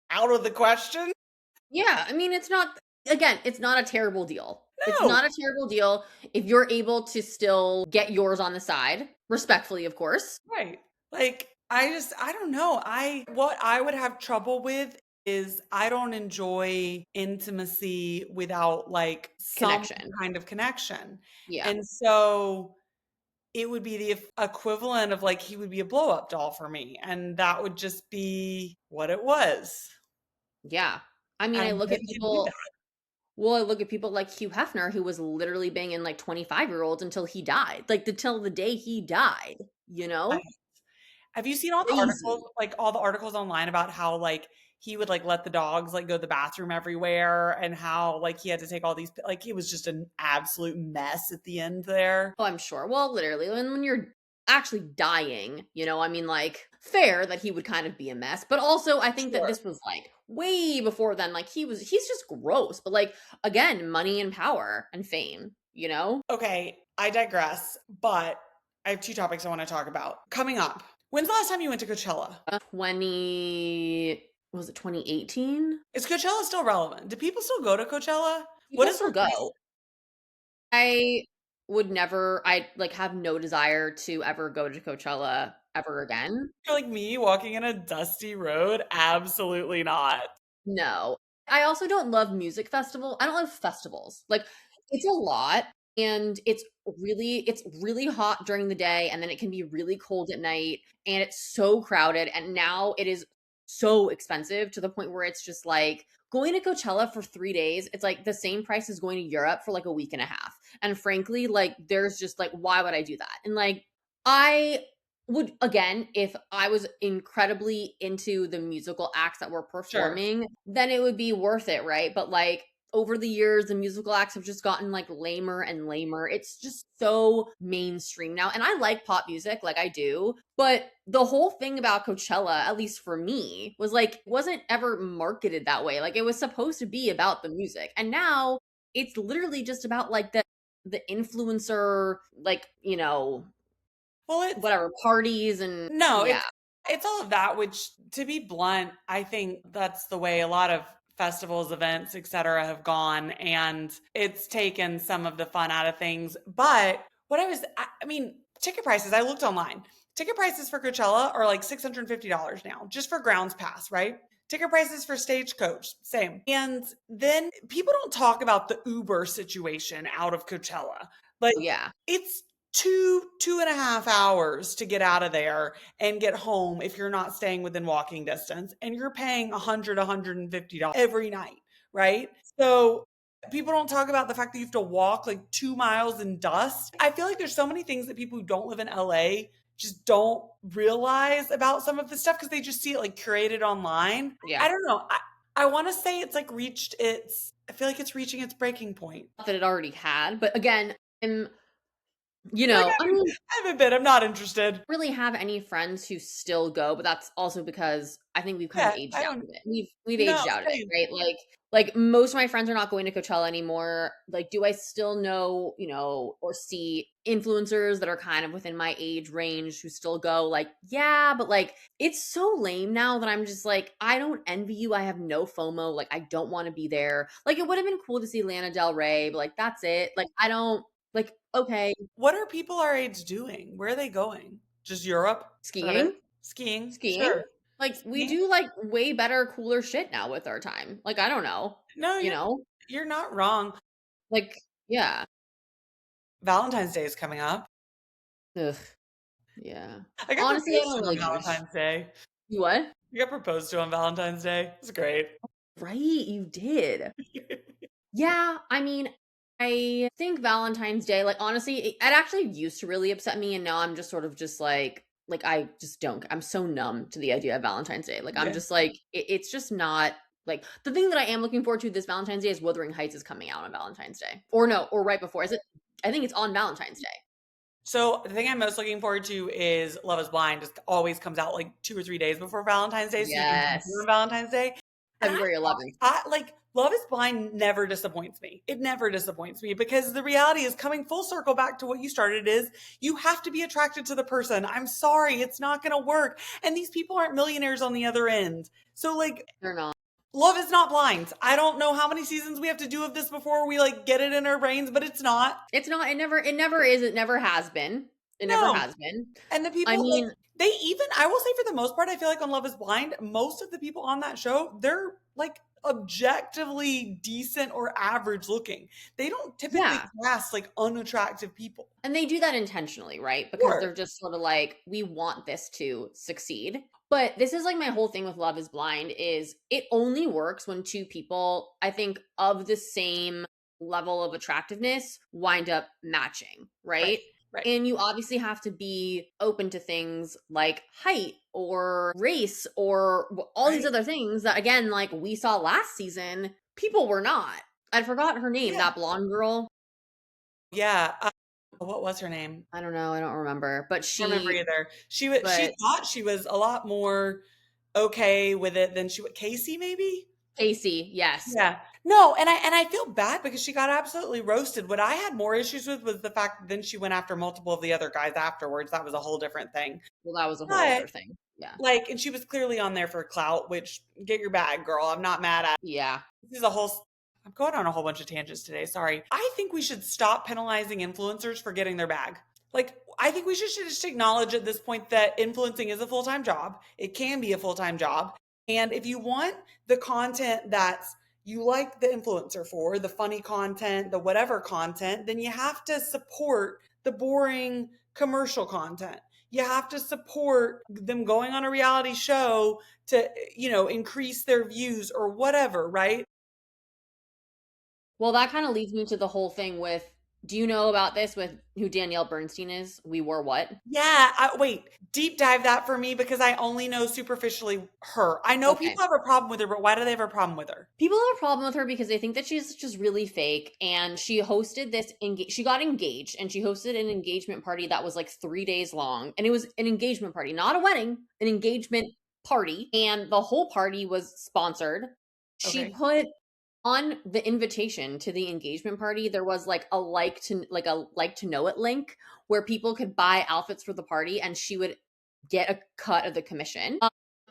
Speaker 3: Out of the question?
Speaker 2: Yeah. I mean, it's not a terrible deal. It's
Speaker 3: No.
Speaker 2: not a terrible deal if you're able to still get yours on the side, respectfully, of course.
Speaker 3: Right. Like I don't know. What I would have trouble with is I don't enjoy intimacy without like some
Speaker 2: Connection.
Speaker 3: kind of connection.
Speaker 2: Yeah.
Speaker 3: And so it would be the equivalent of like he would be a blow up doll for me, and that would just be what it was.
Speaker 2: Yeah. I mean,
Speaker 3: And
Speaker 2: I
Speaker 3: I
Speaker 2: look at
Speaker 3: wouldn't do
Speaker 2: people Well, I look at people like Hugh Hefner, who was literally banging like 25-year-olds until he died, like until the day he died, you
Speaker 3: that.
Speaker 2: know?
Speaker 3: Have you seen all the articles,
Speaker 2: Crazy.
Speaker 3: like all the articles online about how like he would like let the dogs like go to the bathroom everywhere, and how like he had to take all these, like it was just an absolute mess at the end there.
Speaker 2: Oh, I'm sure. Well, literally, when you're actually dying, I mean, like, fair that he would kind of be a mess, but also I think that
Speaker 3: Sure.
Speaker 2: this was like way before then. Like, he's just gross, but like, again, money and power and fame, you know?
Speaker 3: Okay, I digress, but I have 2 topics I want to talk about. Coming up. When's the last time you went to Coachella?
Speaker 2: 2018?
Speaker 3: Is Coachella still relevant? Do people still go to Coachella? What
Speaker 2: People
Speaker 3: is
Speaker 2: still
Speaker 3: replaced?
Speaker 2: go. I would never I, like, have no desire to ever go to Coachella ever again.
Speaker 3: You're like me walking in a dusty road? Absolutely not.
Speaker 2: No. I also don't love music festival I don't love festivals. Like, it's a lot, and it's really hot during the day, and then it can be really cold at night, and it's so crowded, and now it is so expensive to the point where it's just like going to Coachella for 3 days, it's like the same price as going to Europe for like a week and a half. And frankly, like there's just like why would I do that? And like I would again, if I was incredibly into the musical acts that were
Speaker 3: Sure.
Speaker 2: performing, then it would be worth it, right? But like over the years, the musical acts have just gotten like lamer and lamer. It's just so mainstream now. And I like pop music, like I do. But the whole thing about Coachella, at least for me, was like, wasn't ever marketed that way. Like it was supposed to be about the music. And now it's literally just about like the influencer, like,
Speaker 3: Well, it's
Speaker 2: whatever parties and
Speaker 3: no,
Speaker 2: yeah.
Speaker 3: it's all of that, which to be blunt, I think that's the way a lot of festivals, events, etc. have gone, and it's taken some of the fun out of things. But I mean, ticket prices, I looked online. Ticket prices for Coachella are like $650 now, just for grounds pass, right? Ticket prices for Stagecoach, same. And then people don't talk about the Uber situation out of Coachella. Like,
Speaker 2: Oh, yeah.
Speaker 3: it's 2.5 hours to get out of there and get home if you're not staying within walking distance, and you're paying 150 dollars every night, right? So people don't talk about the fact that you have to walk like 2 miles in dust. I feel like there's so many things that people who don't live in LA just don't realize about some of this stuff because they just see it like curated online.
Speaker 2: Yeah.
Speaker 3: I don't know. I want to say it's like reached its, I feel like it's reaching its breaking point.
Speaker 2: That it already had. But again,
Speaker 3: You're like,
Speaker 2: I mean,
Speaker 3: I haven't been, I'm not interested.
Speaker 2: really have any friends who still go, but that's also because I think we've kind of
Speaker 3: Yeah,
Speaker 2: aged
Speaker 3: I
Speaker 2: out
Speaker 3: don't,
Speaker 2: of it. We've
Speaker 3: no,
Speaker 2: aged out of it,
Speaker 3: same.
Speaker 2: right? Like most of my friends are not going to Coachella anymore. Like, do I still know, or see influencers that are kind of within my age range who still go? Like, yeah, but like it's so lame now that I'm just like, I don't envy you. I have no FOMO. Like, I don't want to be there. Like, it would have been cool to see Lana Del Rey, but like that's it. Like, I don't like okay,
Speaker 3: What are people our age doing? Where are they going? Just Europe? Is that it?
Speaker 2: skiing.
Speaker 3: Skiing?
Speaker 2: Skiing?
Speaker 3: Sure.
Speaker 2: Like, we
Speaker 3: Skiing?
Speaker 2: do, like, way better, cooler shit now with our time. Like, I don't know,
Speaker 3: No,
Speaker 2: you know?
Speaker 3: you're not wrong.
Speaker 2: Like, yeah.
Speaker 3: Valentine's Day is coming up.
Speaker 2: Ugh, yeah.
Speaker 3: I got
Speaker 2: Honestly, I
Speaker 3: proposed
Speaker 2: don't
Speaker 3: to
Speaker 2: really
Speaker 3: on
Speaker 2: give a
Speaker 3: Valentine's Day.
Speaker 2: You what?
Speaker 3: I got proposed to on Valentine's Day. It's great.
Speaker 2: Right, you did. Yeah, I mean, I think Valentine's Day, like, honestly, it actually used to really upset me, and now I'm just sort of just like, I just don't I'm so numb to the idea of Valentine's Day. Like, I'm
Speaker 3: Yeah.
Speaker 2: just like, it's just not like, the thing that I am looking forward to this Valentine's Day is Wuthering Heights is coming out on Valentine's Day. Or no, or right before. Is it I think it's on Valentine's Day.
Speaker 3: So the thing I'm most looking forward to is Love is Blind. Just always comes out like 2 or 3 days before Valentine's Day, so you can binge it on
Speaker 2: Yes.
Speaker 3: Valentine's Day. And
Speaker 2: February 11th.
Speaker 3: I like Love is Blind never disappoints me. It never disappoints me because the reality is coming full circle back to what you started is you have to be attracted to the person. I'm sorry, it's not going to work. And these people aren't millionaires on the other end. So like
Speaker 2: They're not.
Speaker 3: Love is not blind. I don't know how many seasons we have to do of this before we like get it in our brains, but it's not.
Speaker 2: It's not. It never is. It never has been. It never
Speaker 3: No.
Speaker 2: has been.
Speaker 3: And the
Speaker 2: I
Speaker 3: people like
Speaker 2: mean,
Speaker 3: they even I will say for the most part, I feel like on Love is Blind, most of the people on that show, they're like objectively decent or average looking. They don't typically
Speaker 2: yeah.
Speaker 3: cast like unattractive people.
Speaker 2: And they do that intentionally, right? Because
Speaker 3: Sure.
Speaker 2: they're just sort of like, we want this to succeed. But this is like my whole thing with Love is Blind is it only works when two people, I think, of the same level of attractiveness wind up matching,
Speaker 3: Right.
Speaker 2: right?
Speaker 3: Right.
Speaker 2: And you obviously have to be open to things like height or race or all these
Speaker 3: Right.
Speaker 2: other things that, again, like we saw last season, people were not. I forgot her name,
Speaker 3: Yeah.
Speaker 2: that blonde girl.
Speaker 3: Yeah. What was her name?
Speaker 2: I don't know. I don't remember. But
Speaker 3: I don't remember
Speaker 2: she,
Speaker 3: either. She
Speaker 2: but
Speaker 3: thought she was a lot more okay with it than she would Casey maybe?
Speaker 2: Casey, yes.
Speaker 3: Yeah. No, and I feel bad because she got absolutely roasted. What I had more issues with was the fact that then she went after multiple of the other guys afterwards. That was a whole different thing.
Speaker 2: Well, that was a whole
Speaker 3: But
Speaker 2: other thing. Yeah.
Speaker 3: like, and she was clearly on there for clout, which get your bag, girl. I'm not mad at.
Speaker 2: Yeah.
Speaker 3: This is a whole. I'm going on a whole bunch of tangents today. Sorry. I think we should stop penalizing influencers for getting their bag. Like, I think we should just acknowledge at this point that influencing is a full time job. It can be a full time job. And if you want the content that's you like the influencer for, the funny content, the whatever content, then you have to support the boring commercial content. You have to support them going on a reality show to, increase their views or whatever, right?
Speaker 2: Well, that kind of leads me to the whole thing with, do you know about this with who Danielle Bernstein is? We Wore What?
Speaker 3: Yeah, wait, deep dive that for me because I only know superficially her. I know people
Speaker 2: Okay.
Speaker 3: have a problem with her, but why do they have a problem with her?
Speaker 2: People have a problem with her because they think that she's just really fake, and she hosted this she got engaged, and she hosted an engagement party that was like 3 days long, and it was an engagement party, not a wedding, an engagement party, and the whole party was sponsored. She
Speaker 3: Okay.
Speaker 2: put on the invitation to the engagement party, there was like a like to know it link where people could buy outfits for the party, and she would get a cut of the commission.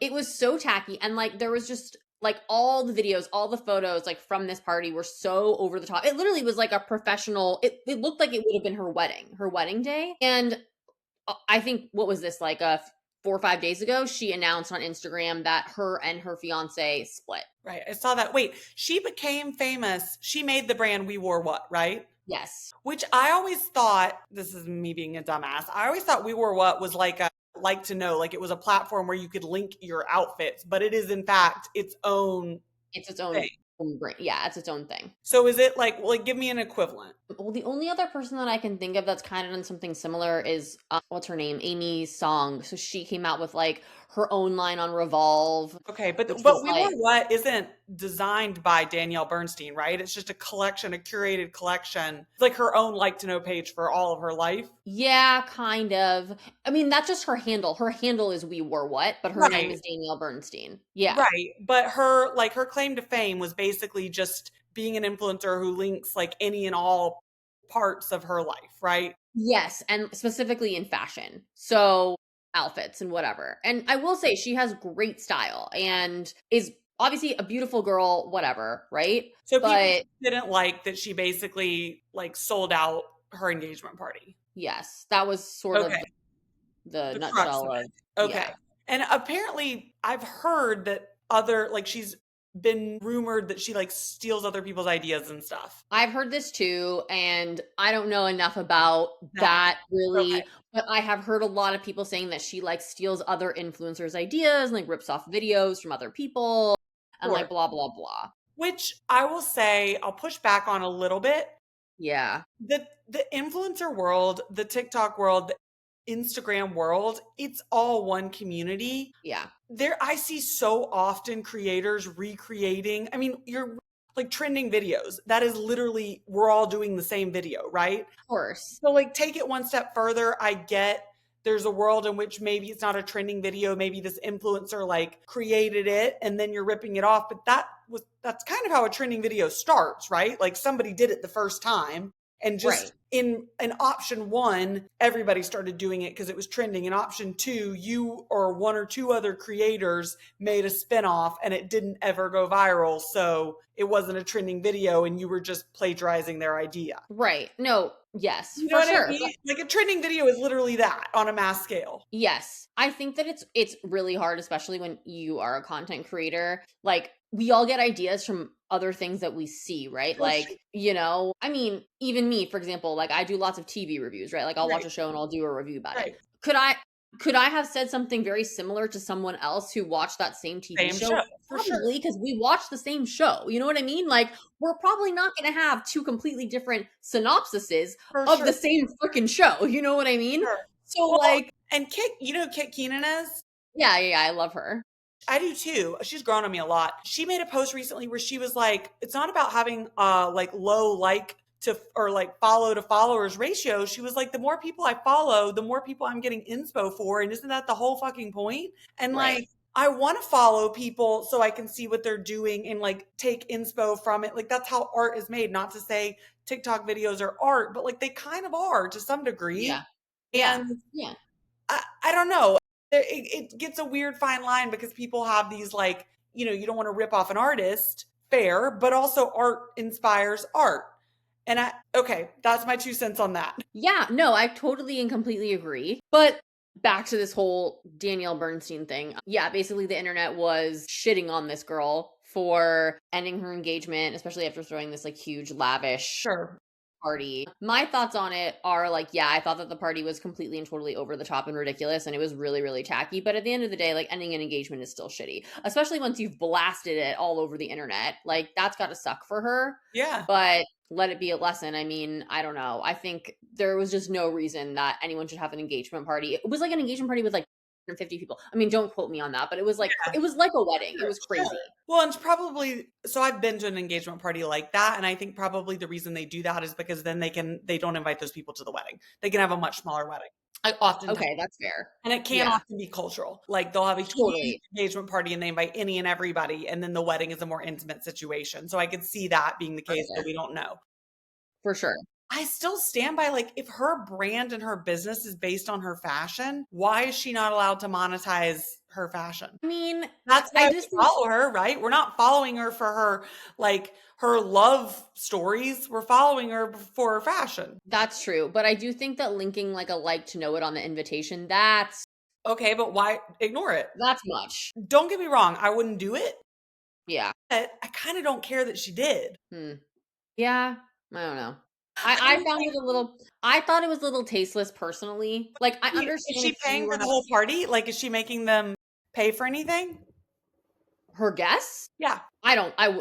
Speaker 2: It was so tacky, and like there was just like all the videos, all the photos like from this party were so over the top. It literally was like a professional. It looked like it would have been her wedding day. And I think, what was this, like 4 or 5 days ago, she announced on Instagram that her and her fiance split.
Speaker 3: Right. I saw that. Wait, she became famous. She made the brand We Wore What, right?
Speaker 2: Yes.
Speaker 3: Which I always thought, this is me being a dumbass. I always thought We Wore What was like a like to know, like it was a platform where you could link your outfits, but it is in fact its own
Speaker 2: It's its
Speaker 3: thing.
Speaker 2: own brand. Yeah, it's its own thing.
Speaker 3: So is it like give me an equivalent?
Speaker 2: Well, the only other person that I can think of that's kind of done something similar is what's her name, Amy Song. So she came out with like her own line on Revolve,
Speaker 3: Okay, but
Speaker 2: which
Speaker 3: but
Speaker 2: was
Speaker 3: We Wore
Speaker 2: like,
Speaker 3: What isn't designed by Danielle Bernstein, right? It's just a collection, a curated collection. It's like her own like to know page for all of her life.
Speaker 2: yeah, kind of. I mean, that's just her handle. Her handle is We Wore What, but her name
Speaker 3: Right.
Speaker 2: is Danielle Bernstein. Yeah.
Speaker 3: Right. But her claim to fame was basically just being an influencer who links like any and all parts of her life, right?
Speaker 2: Yes, and specifically in fashion. So outfits and whatever. And I will say she has great style and is obviously a beautiful girl, whatever, right?
Speaker 3: So people
Speaker 2: But
Speaker 3: didn't like that she basically like sold out her engagement party.
Speaker 2: yes, that was sort of
Speaker 3: Okay.
Speaker 2: the
Speaker 3: The crux of
Speaker 2: nutshell of,
Speaker 3: it.
Speaker 2: yeah.
Speaker 3: Okay. And apparently I've heard that other like she's been rumored that she like steals other people's ideas and stuff.
Speaker 2: I've heard this too, and I don't know enough about
Speaker 3: That.
Speaker 2: that
Speaker 3: Okay.
Speaker 2: really, but I have heard a lot of people saying that she like steals other influencers' ideas and like rips off videos from other people and like
Speaker 3: Sure.
Speaker 2: blah blah blah.
Speaker 3: Which I will say I'll push back on a little bit.
Speaker 2: Yeah.
Speaker 3: The influencer world, the TikTok world, the Instagram world, it's all one community.
Speaker 2: Yeah.
Speaker 3: There I see so often creators recreating. I mean, you're like trending videos. That is literally we're all doing the same video, right?
Speaker 2: Of course.
Speaker 3: So like take it one step further. I get there's a world in which maybe it's not a trending video, maybe this influencer like created it and then you're ripping it off, but that's kind of how a trending video starts, right? Like somebody did it the first time and
Speaker 2: Right.
Speaker 3: just in option 1 everybody started doing it because it was trending. In option 2 you or one or two other creators made a spin-off and it didn't ever go viral, so it wasn't a trending video and you were just plagiarizing their idea.
Speaker 2: Right. No, yes,
Speaker 3: You know
Speaker 2: for
Speaker 3: what I
Speaker 2: sure.
Speaker 3: mean? Like a trending video is literally that on a mass scale.
Speaker 2: Yes. I think that it's really hard, especially when you are a content creator. Like, we all get ideas from other things that we see, right?
Speaker 3: For sure.
Speaker 2: Like, I mean, even me, for example, like I do lots of TV reviews, right? Like I'll watch
Speaker 3: Right,
Speaker 2: a show and I'll do a review about it.
Speaker 3: right.
Speaker 2: Could I have said something very similar to someone else who watched that same TV
Speaker 3: Same show,
Speaker 2: show?
Speaker 3: for sure.
Speaker 2: Probably, because we watched the same show. You know what I mean? Like, we're probably not going to have two completely different synopsises
Speaker 3: For
Speaker 2: of
Speaker 3: sure,
Speaker 2: the same freaking show. You know what I mean?
Speaker 3: sure.
Speaker 2: So,
Speaker 3: Well,
Speaker 2: like,
Speaker 3: and Kit, you know who Kit Keenan is?
Speaker 2: yeah, yeah, yeah, I love her.
Speaker 3: I do too. She's grown on me a lot. She made a post recently where she was like, it's not about having like low like to or like follow to followers ratio. She was like, the more people I follow, the more people I'm getting inspo for. And isn't that the whole fucking point? And
Speaker 2: Right.
Speaker 3: like I want to follow people so I can see what they're doing and like take inspo from it. Like that's how art is made. Not to say TikTok videos are art, but like they kind of are to some degree.
Speaker 2: Yeah. Yeah.
Speaker 3: And
Speaker 2: Yeah.
Speaker 3: I don't know. It gets a weird fine line because people have these like, you don't want to rip off an artist fair, but also art inspires art. And okay, that's my 2 cents on that.
Speaker 2: Yeah, no, I totally and completely agree. But back to this whole Danielle Bernstein thing. Yeah, basically the internet was shitting on this girl for ending her engagement, especially after throwing this like huge lavish
Speaker 3: Sure.
Speaker 2: party. My thoughts on it are like, yeah, I thought that the party was completely and totally over the top and ridiculous and it was really, really tacky. But at the end of the day, like ending an engagement is still shitty, especially once you've blasted it all over the internet. Like that's got to suck for her.
Speaker 3: Yeah.
Speaker 2: But let it be a lesson. I mean, I don't know. I think there was just no reason that anyone should have an engagement party. It was like an engagement party with like 150 people. I mean, don't quote me on that, but it was like
Speaker 3: Yeah.
Speaker 2: it was like a wedding. It
Speaker 3: Sure,
Speaker 2: was
Speaker 3: sure.
Speaker 2: crazy.
Speaker 3: Well, and it's probably so I've been to an engagement party like that, and I think probably the reason they do that is because then they don't invite those people to the wedding. They can have a much smaller wedding. I oftentimes,
Speaker 2: Okay, that's fair.
Speaker 3: and it can
Speaker 2: Yeah,
Speaker 3: often be cultural. Like they'll have a huge
Speaker 2: totally.
Speaker 3: engagement party and they invite any and everybody, and then the wedding is a more intimate situation. So I could see that being the
Speaker 2: For
Speaker 3: case, but
Speaker 2: sure.
Speaker 3: we don't know.
Speaker 2: For sure.
Speaker 3: I still stand by like if her brand and her business is based on her fashion, why is she not allowed to monetize her fashion?
Speaker 2: I mean,
Speaker 3: That's
Speaker 2: I
Speaker 3: why we
Speaker 2: just think
Speaker 3: follow her, right? We're not following her for her like her love stories. We're following her for her fashion.
Speaker 2: that's true, but I do think that linking like a like to know it on the invitation,
Speaker 3: Okay, but why ignore it?
Speaker 2: that's much.
Speaker 3: Don't get me wrong, I wouldn't do it,
Speaker 2: Yeah.
Speaker 3: but I kind of don't care that she did.
Speaker 2: Hmm. Yeah. I don't know.
Speaker 3: I
Speaker 2: I
Speaker 3: mean,
Speaker 2: found
Speaker 3: like,
Speaker 2: it a little I thought it was a little tasteless personally. Like I
Speaker 3: is
Speaker 2: understand
Speaker 3: she
Speaker 2: if you
Speaker 3: paying
Speaker 2: were
Speaker 3: for the
Speaker 2: not
Speaker 3: whole party? Like, is she making them pay for anything?
Speaker 2: her guests.
Speaker 3: Yeah.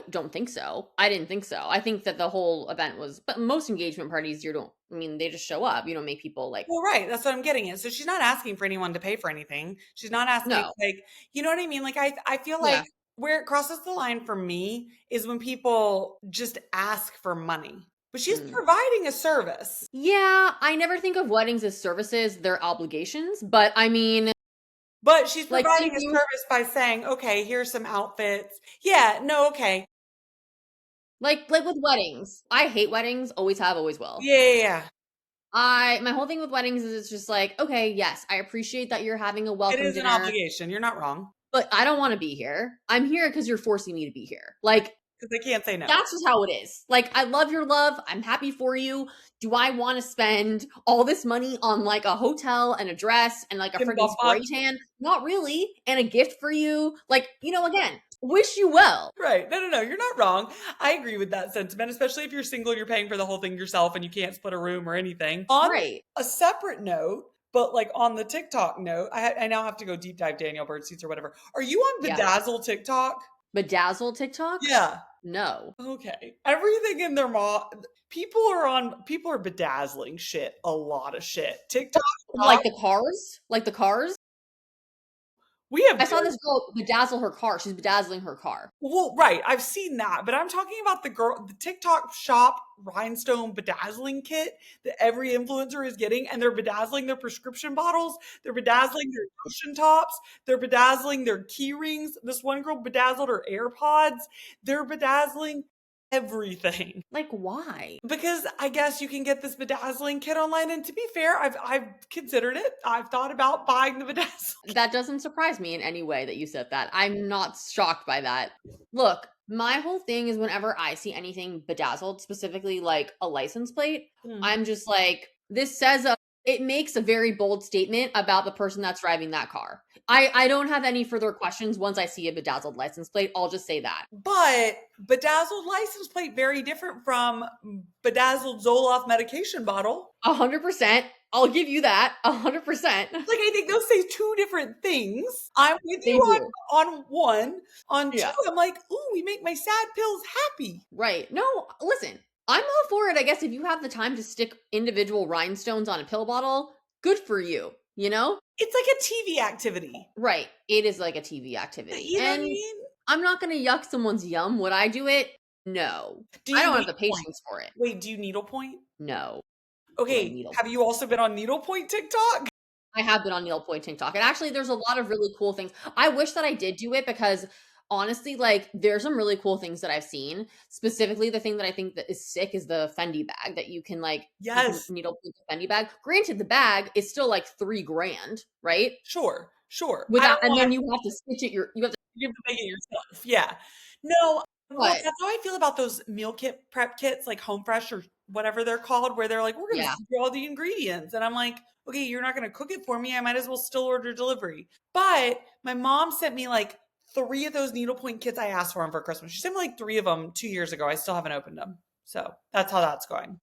Speaker 2: Don't think so. I didn't think so. I think that the whole event was but most engagement parties you don't I mean they just show up. You don't make people like
Speaker 3: Well, right. That's what I'm getting at. So she's not asking for anyone to pay for anything. She's not asking
Speaker 2: no.
Speaker 3: like, you know what I mean? Like I feel like
Speaker 2: Yeah.
Speaker 3: where it crosses the line for me is when people just ask for money. But she's
Speaker 2: Mm.
Speaker 3: providing a service.
Speaker 2: Yeah, I never think of weddings as services, they're obligations, but I mean,
Speaker 3: But she's
Speaker 2: like
Speaker 3: providing
Speaker 2: thank
Speaker 3: a
Speaker 2: you.
Speaker 3: service by saying, "Okay, here's some outfits." Yeah, no, okay.
Speaker 2: Like with weddings. I hate weddings, always have, always will.
Speaker 3: Yeah, yeah, yeah.
Speaker 2: I my whole thing with weddings is it's just like, okay, yes, I appreciate that you're having a
Speaker 3: It
Speaker 2: welcome
Speaker 3: is an
Speaker 2: dinner,
Speaker 3: obligation. You're not wrong
Speaker 2: but I don't want to be here. I'm here because you're forcing me to be here. Like
Speaker 3: because they can't say no.
Speaker 2: that's just how it is. Like I love your love. I'm happy for you. Do I want to spend all this money on like a hotel and a dress and like a
Speaker 3: Kim
Speaker 2: freaking
Speaker 3: Bob Bob.
Speaker 2: spray tan? Not really. And a gift for you. Like, again, wish you well.
Speaker 3: Right. No, no, no. You're not wrong. I agree with that sentiment, especially if you're single, you're paying for the whole thing yourself and you can't split a room or anything. On
Speaker 2: Right.
Speaker 3: a separate note, but like on the TikTok note, I now have to go deep dive Danielle Birdseeds or whatever. Are you on
Speaker 2: Yeah.
Speaker 3: Bedazzle TikTok?
Speaker 2: Bedazzle TikTok?
Speaker 3: Yeah.
Speaker 2: No.
Speaker 3: Okay. Everything in their people are bedazzling shit, a lot of shit. TikTok shop,
Speaker 2: Like the cars? Like the cars?
Speaker 3: we have
Speaker 2: I saw this girl bedazzle her car. She's bedazzling her car.
Speaker 3: well, right. I've seen that, but I'm talking about the TikTok shop rhinestone bedazzling kit that every influencer is getting, and they're bedazzling their prescription bottles, they're bedazzling their lotion tops, they're bedazzling their key rings. This one girl bedazzled her AirPods. They're bedazzling everything.
Speaker 2: Like why?
Speaker 3: Because I guess you can get this bedazzling kit online, and to be fair, I've considered it. I've thought about buying the bedazzling.
Speaker 2: That doesn't surprise me in any way that you said that. I'm not shocked by that. Look, my whole thing is whenever I see anything bedazzled, specifically like a license plate,
Speaker 3: Hmm.
Speaker 2: I'm just like, this says it makes a very bold statement about the person that's driving that car. I don't have any further questions once I see a bedazzled license plate. I'll just say that.
Speaker 3: But bedazzled license plate very different from bedazzled Zoloft medication bottle.
Speaker 2: 100%. I'll give you that. 100%.
Speaker 3: Like I think those say two different things. I'm with
Speaker 2: They
Speaker 3: you
Speaker 2: do.
Speaker 3: on one. On two,
Speaker 2: Yeah.
Speaker 3: I'm like, ooh, we make my sad pills happy.
Speaker 2: Right. No, listen, I'm all for it. I guess if you have the time to stick individual rhinestones on a pill bottle, good for you, you know?
Speaker 3: It's like a TV activity.
Speaker 2: Right. It is like a TV activity.
Speaker 3: You know what I
Speaker 2: And
Speaker 3: mean?
Speaker 2: I'm not going to yuck someone's yum. Would I do it? No.
Speaker 3: Do
Speaker 2: I
Speaker 3: you
Speaker 2: don't have the
Speaker 3: needlepoint?
Speaker 2: patience for it.
Speaker 3: Wait, do you needlepoint?
Speaker 2: No. Do I
Speaker 3: Okay,
Speaker 2: needle?
Speaker 3: have you also been on needlepoint TikTok?
Speaker 2: I have been on needlepoint TikTok. And actually, there's a lot of really cool things. I wish that I did do it because honestly, like, there's some really cool things that I've seen. Specifically, the thing that I think that is sick is the Fendi bag that you can
Speaker 3: Yes.
Speaker 2: needlepoint the Fendi bag. Granted, the bag is still like $3,000, right?
Speaker 3: Sure, sure. I
Speaker 2: Without,
Speaker 3: don't
Speaker 2: and
Speaker 3: want
Speaker 2: then you have to stitch it. You have to
Speaker 3: you have to make it yourself. Yeah. No, Well,
Speaker 2: What?
Speaker 3: that's how I feel about those meal kit prep kits, like Home Fresh or whatever they're called, where they're like, we're going to
Speaker 2: Yeah.
Speaker 3: send you all the ingredients. And I'm like, okay, you're not going to cook it for me. I might as well still order delivery. But my mom sent me like 3 of those needlepoint kits I asked for them for Christmas. She sent me like 3 of them 2 years ago. I still haven't opened them. So that's how that's going.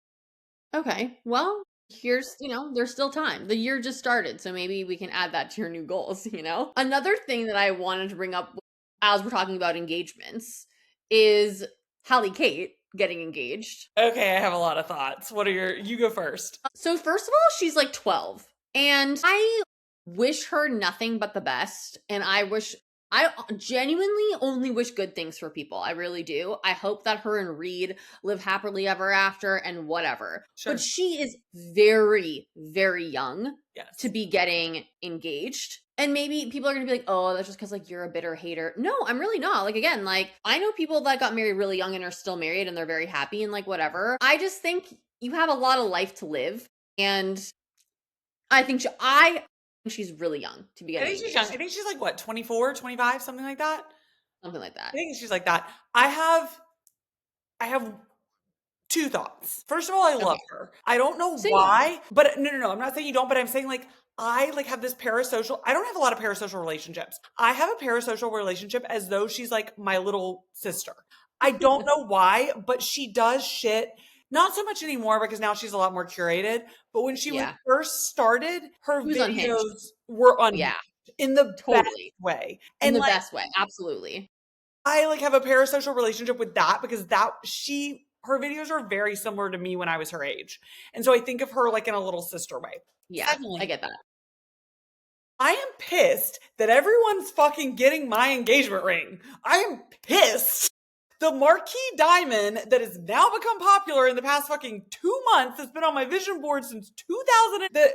Speaker 2: Okay. Well, here's, there's still time. The year just started, so maybe we can add that to your new goals. Another thing that I wanted to bring up as we're talking about engagements is Hallie Kate getting engaged.
Speaker 3: Okay, I have a lot of thoughts. You go first.
Speaker 2: So first of all, she's like 12, and I wish her nothing but the best, and I genuinely only wish good things for people. I really do. I hope that her and Reed live happily ever after and whatever. But
Speaker 3: Sure.
Speaker 2: she is very, very young to
Speaker 3: Yes.
Speaker 2: be getting engaged. And maybe people are going to be like, oh, that's just because like you're a bitter hater. No, I'm really not. Like, again, like I know people that got married really young and are still married and they're very happy and like whatever. I just think you have a lot of life to live. And I think she's really young to be
Speaker 3: I
Speaker 2: getting
Speaker 3: think she's young.
Speaker 2: engaged.
Speaker 3: I think she's like what, 24, 25, something like that.
Speaker 2: Something like
Speaker 3: I
Speaker 2: that.
Speaker 3: think she's like that. I have 2 thoughts. First of all, I love
Speaker 2: Okay.
Speaker 3: her. I don't know
Speaker 2: Same.
Speaker 3: why, but no. I'm not saying you don't, but I'm saying like I like have this parasocial. I don't have a lot of parasocial relationships. I have a parasocial relationship as though she's like my little sister. I don't know why, but she does shit. Not so much anymore because now she's a lot more curated. But when she was
Speaker 2: Yeah.
Speaker 3: first started, her
Speaker 2: She was unhinged.
Speaker 3: videos were
Speaker 2: Yeah.
Speaker 3: unhinged in the best
Speaker 2: Totally.
Speaker 3: way.
Speaker 2: In
Speaker 3: And
Speaker 2: the
Speaker 3: like
Speaker 2: best way. Absolutely.
Speaker 3: I like have a parasocial relationship with that because her videos are very similar to me when I was her age. And so I think of her like in a little sister way.
Speaker 2: Yeah. I
Speaker 3: Secondly,
Speaker 2: get that.
Speaker 3: I am pissed that everyone's fucking getting my engagement ring. I am pissed. The marquee diamond that has now become popular in the past fucking 2 months that's been on my vision board since 2000 that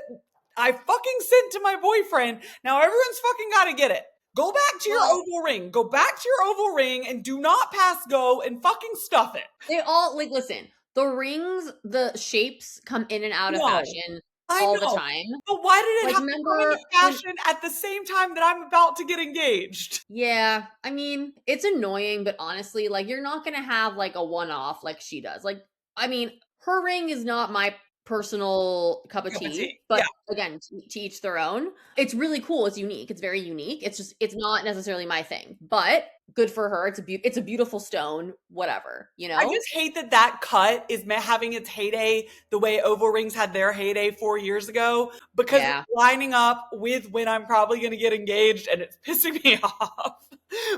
Speaker 3: I fucking sent to my boyfriend. Now everyone's fucking got to get it. Go back to your
Speaker 2: Well,
Speaker 3: oval ring. Go back to your oval ring and do not pass go and fucking stuff it.
Speaker 2: they all like listen, the rings, the shapes come in and out of
Speaker 3: No,
Speaker 2: fashion
Speaker 3: I
Speaker 2: all the
Speaker 3: know.
Speaker 2: time.
Speaker 3: But why did it
Speaker 2: Like
Speaker 3: have to come into
Speaker 2: remember when
Speaker 3: fashion at the same time that I'm about to get engaged?
Speaker 2: yeah, I mean, it's annoying, but honestly, like you're not gonna have like a one-off like she does. Like, I mean, her ring is not my personal cup of
Speaker 3: Cup of tea.
Speaker 2: tea,
Speaker 3: Yeah.
Speaker 2: but again, to each their own. It's really cool. It's unique. It's very unique. It's not necessarily my thing, but good for her. It's a beautiful stone. Whatever, you
Speaker 3: I
Speaker 2: know.
Speaker 3: just hate that that cut is having its heyday the way oval rings had their heyday 4 years ago because it's
Speaker 2: Yeah,
Speaker 3: lining up with when I'm probably going to get engaged and it's pissing me off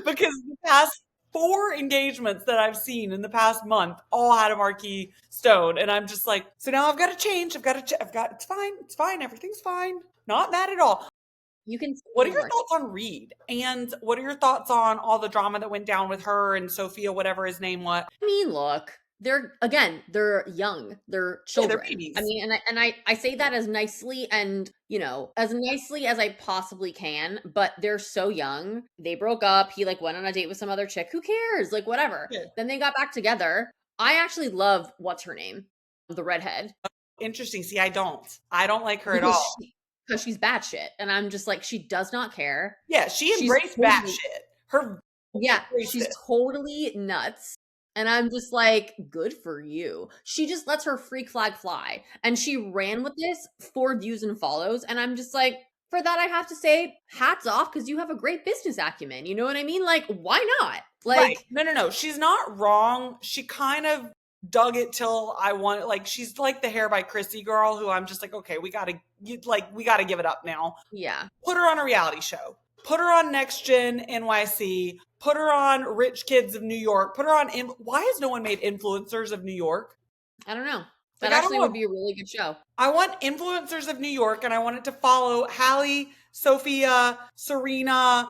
Speaker 3: because the past 4 engagements that I've seen in the past month all had a marquee stone and I'm just like, so now I've got to change. It's fine. It's fine. Everything's fine. Not mad at all.
Speaker 2: you can
Speaker 3: What
Speaker 2: see
Speaker 3: are
Speaker 2: the
Speaker 3: your
Speaker 2: mark.
Speaker 3: thoughts on Reed? And what are your thoughts on all the drama that went down with her and Sophia, whatever his name was?
Speaker 2: I mean, look, they're young, they're
Speaker 3: Yeah, they're
Speaker 2: children. I
Speaker 3: babies.
Speaker 2: mean, and I say that as nicely and as nicely as I possibly can, but they're so young. They broke up. He like went on a date with some other chick. Who cares? Like whatever.
Speaker 3: Yeah.
Speaker 2: Then they got back together. I actually love what's her name, the redhead,
Speaker 3: Interesting. See, I don't. I don't like her at
Speaker 2: because
Speaker 3: all.
Speaker 2: because she's batshit, and I'm just like she does not care.
Speaker 3: Yeah, she
Speaker 2: She's
Speaker 3: embraced
Speaker 2: totally
Speaker 3: batshit. Her
Speaker 2: Yeah,
Speaker 3: embraced
Speaker 2: she's
Speaker 3: it.
Speaker 2: totally nuts. And I'm just like, good for you. She just lets her freak flag fly. And she ran with this for views and follows. And I'm just like, for that, I have to say, hats off because you have a great business acumen. You know what I mean? Like, why not?
Speaker 3: Right.
Speaker 2: Like,
Speaker 3: No. She's not wrong. She kind of dug it till I want like she's like the hair by Chrissy girl who I'm just like, okay, we gotta give it up now.
Speaker 2: yeah,
Speaker 3: Put her on a reality show. Put her on Next Gen NYC. Put her on Rich Kids of New York. Put her on. Why has no one made influencers of New York?
Speaker 2: I don't know.
Speaker 3: Like
Speaker 2: That
Speaker 3: I don't
Speaker 2: actually would
Speaker 3: know.
Speaker 2: be a really good show.
Speaker 3: I want influencers of New York, and I want it to follow Hallie, Sophia, Serena,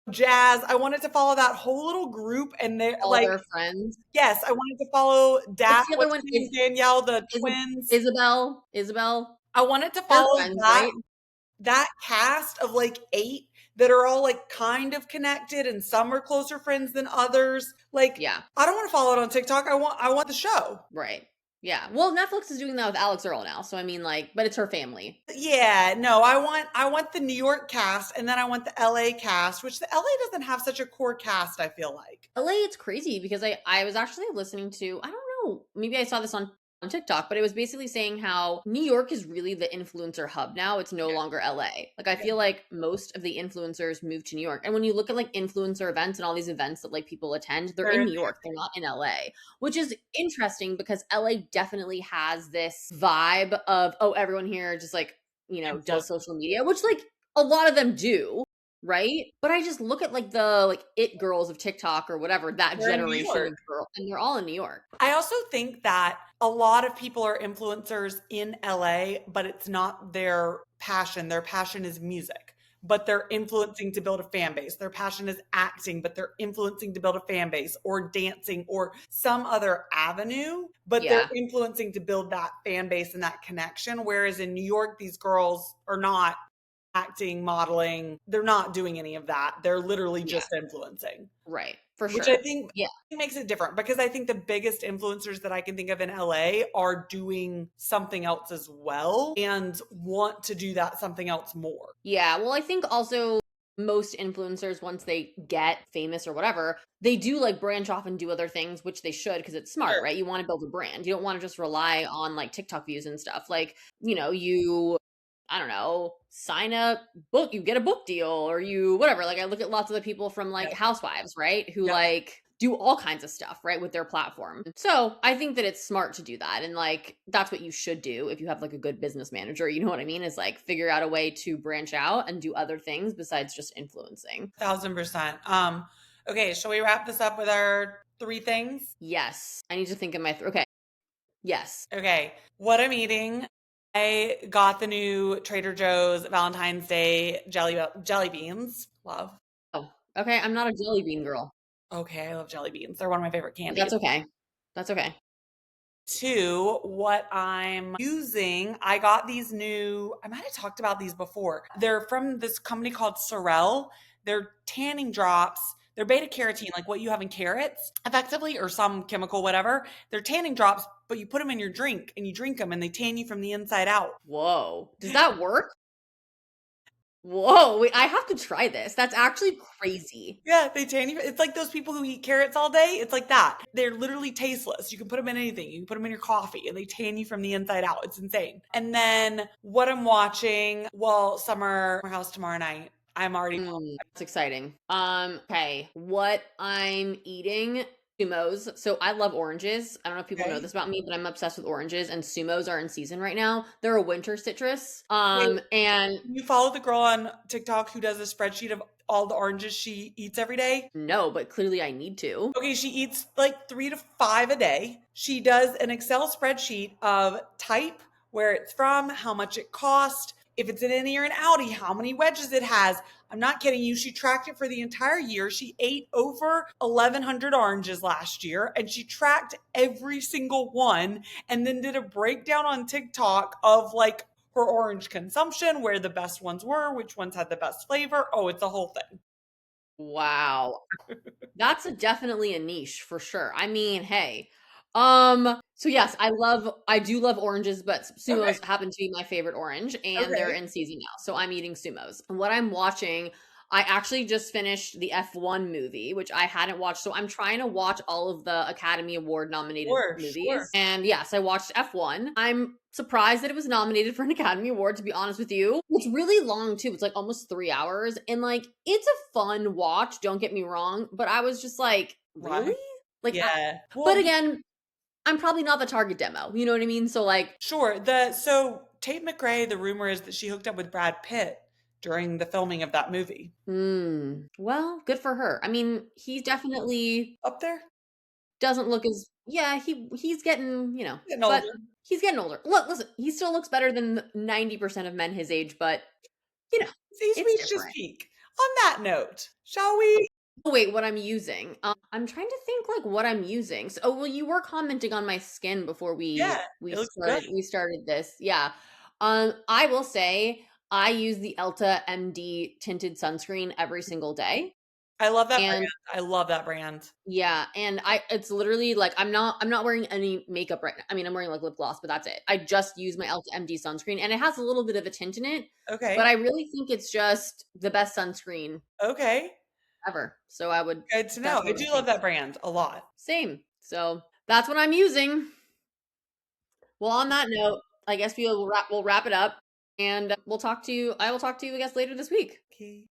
Speaker 3: Jazz. I wanted to follow that whole little group, and they're
Speaker 2: All
Speaker 3: like,
Speaker 2: their friends.
Speaker 3: yes, I wanted to follow
Speaker 2: What's the other
Speaker 3: What's
Speaker 2: one?
Speaker 3: her name? Danielle, the
Speaker 2: Is
Speaker 3: twins.
Speaker 2: Isabel. Isabel.
Speaker 3: I wanted to
Speaker 2: They're
Speaker 3: follow
Speaker 2: friends,
Speaker 3: that
Speaker 2: right?
Speaker 3: that cast of like 8 that are all like kind of connected and some are closer friends than others. Like
Speaker 2: Yeah,
Speaker 3: I don't want to follow it on TikTok. I want the show.
Speaker 2: right. Yeah. Well, Netflix is doing that with Alex Earl now. So I mean like, but it's her family.
Speaker 3: Yeah, no, I want the New York cast and then I want the LA cast, which the LA doesn't have such a core cast, I feel like.
Speaker 2: LA, it's crazy because I was actually listening to, I don't know, maybe I saw this on TikTok, but it was basically saying how New York is really the influencer hub now. It's no
Speaker 3: Yeah,
Speaker 2: longer LA. Like I
Speaker 3: yeah,
Speaker 2: feel like most of the influencers moved to New York. And when you look at like influencer events and all these events that like people attend, they're
Speaker 3: they're
Speaker 2: in
Speaker 3: in
Speaker 2: New York. They're not in LA, which is interesting because LA definitely has this vibe of, oh, everyone here just like, does
Speaker 3: influence.
Speaker 2: social media, which like a lot of them do. Right? But I just look at like the like it girls of TikTok or whatever, that
Speaker 3: They're in New
Speaker 2: generation
Speaker 3: York.
Speaker 2: of girl, and they're all in New York.
Speaker 3: I also think that a lot of people are influencers in LA, but it's not their passion. Their passion is music, but they're influencing to build a fan base. Their passion is acting, but they're influencing to build a fan base or dancing or some other avenue, but they're
Speaker 2: Yeah.
Speaker 3: influencing to build that fan base and that connection. Whereas in New York, these girls are not acting, modeling, they're not doing any of that. They're literally
Speaker 2: Yeah.
Speaker 3: just influencing.
Speaker 2: Right. For
Speaker 3: Which I
Speaker 2: sure.
Speaker 3: think
Speaker 2: Yeah.
Speaker 3: makes it different because I think the biggest influencers that I can think of in LA are doing something else as well and want to do that something else more.
Speaker 2: Yeah. Well, I think also most influencers, once they get famous or whatever, they do like branch off and do other things, which they should because it's smart,
Speaker 3: Sure.
Speaker 2: right? You want to build a brand. You don't want to just rely on like TikTok views and stuff. Like, you I don't know, sign a book, you get a book deal or you whatever. Like I look at lots of the people from like
Speaker 3: Yep.
Speaker 2: Housewives, right? Who
Speaker 3: Yep.
Speaker 2: like do all kinds of stuff, right, with their platform. So I think that it's smart to do that. And like that's what you should do if you have like a good business manager. You know what I mean? Is like figure out a way to branch out and do other things besides just influencing.
Speaker 3: 1000%. Okay, shall we wrap this up with our three things?
Speaker 2: Yes. I need to think of my okay. Yes.
Speaker 3: Okay, what I'm eating. I got the new Trader Joe's Valentine's Day jelly beans. Love.
Speaker 2: Oh, okay. I'm not a jelly bean girl.
Speaker 3: Okay, I love jelly beans. They're one of my favorite
Speaker 2: But
Speaker 3: candies.
Speaker 2: that's okay. That's okay.
Speaker 3: To what I'm using, I got these new, I might have talked about these before. They're from this company called Sorel. They're tanning drops. They're beta carotene, like what you have in carrots, effectively, or some chemical, whatever. They're tanning drops, but you put them in your drink and you drink them and they tan you from the inside out.
Speaker 2: Whoa. Does that work? Whoa, wait, I have to try this. That's actually crazy.
Speaker 3: Yeah, they tan you. It's like those people who eat carrots all day. It's like that. They're literally tasteless. You can put them in anything. You can put them in your coffee and they tan you from the inside out. It's insane. And then what I'm watching, well, Summer House tomorrow night. I'm already
Speaker 2: That's exciting. Okay, what I'm eating, Sumos. So I love oranges. I don't know if people know
Speaker 3: okay.
Speaker 2: this about me, but I'm obsessed with oranges and Sumos are in season right now. They're a winter citrus.
Speaker 3: Wait,
Speaker 2: And
Speaker 3: you follow the girl on TikTok who does a spreadsheet of all the oranges she eats every day?
Speaker 2: no, but clearly I need to.
Speaker 3: Okay, she eats like 3 to 5 a day. She does an Excel spreadsheet of type, where it's from, how much it cost, if it's an innie or an outie, how many wedges it has. I'm not kidding you. She tracked it for the entire year. She ate over 1,100 oranges last year and she tracked every single one and then did a breakdown on TikTok of like her orange consumption, where the best ones were, which ones had the best flavor. Oh, it's a whole thing.
Speaker 2: Wow. That's definitely a niche for sure. I mean, hey. So yes, I do love oranges, but
Speaker 3: Okay.
Speaker 2: sumos happen to be my favorite orange and they're
Speaker 3: Okay.
Speaker 2: in season now. So I'm eating sumos. And what I'm watching, I actually just finished the F1 movie, which I hadn't watched. So I'm trying to watch all of the Academy Award nominated
Speaker 3: Sure. Sure.
Speaker 2: movies. And yes, I watched F1. I'm surprised that it was nominated for an Academy Award, to be honest with you. It's really long too. It's like almost 3 hours. And like it's a fun watch, don't get me wrong. But I was just like,
Speaker 3: Why?
Speaker 2: really? Like
Speaker 3: Yeah.
Speaker 2: but
Speaker 3: Well,
Speaker 2: again, I'm probably not the target demo. You know what I mean? So like,
Speaker 3: sure. So Tate McRae, the rumor is that she hooked up with Brad Pitt during the filming of that movie.
Speaker 2: well, good for her. I mean, he definitely
Speaker 3: Up there?
Speaker 2: doesn't look as yeah, he's getting,
Speaker 3: Getting
Speaker 2: but
Speaker 3: older.
Speaker 2: he's getting older. Look, listen, he still looks better than 90% of men his age, but you know,
Speaker 3: He's
Speaker 2: it's
Speaker 3: reached his
Speaker 2: different.
Speaker 3: peak. On that note, shall we?
Speaker 2: Oh, wait, what I'm using. I'm trying to think like what I'm using. So, oh, well, you were commenting on my skin before
Speaker 3: Yeah,
Speaker 2: we
Speaker 3: it looks good.
Speaker 2: started this. Yeah. I will say I use the Elta MD tinted sunscreen every single day.
Speaker 3: I love that brand.
Speaker 2: And
Speaker 3: I love that brand.
Speaker 2: yeah, and it's literally like I'm not wearing any makeup right now. I mean, I'm wearing like lip gloss, but that's it. I just use my Elta MD sunscreen and it has a little bit of a tint in it, but
Speaker 3: Okay.
Speaker 2: I really think it's just the best sunscreen
Speaker 3: Okay.
Speaker 2: ever. So I would
Speaker 3: Good to know. I
Speaker 2: definitely
Speaker 3: do love
Speaker 2: think
Speaker 3: that brand a lot.
Speaker 2: same. So that's what I'm using. Well, on that note, I guess we'll wrap it up and I will talk to you I guess later this week.
Speaker 3: Okay.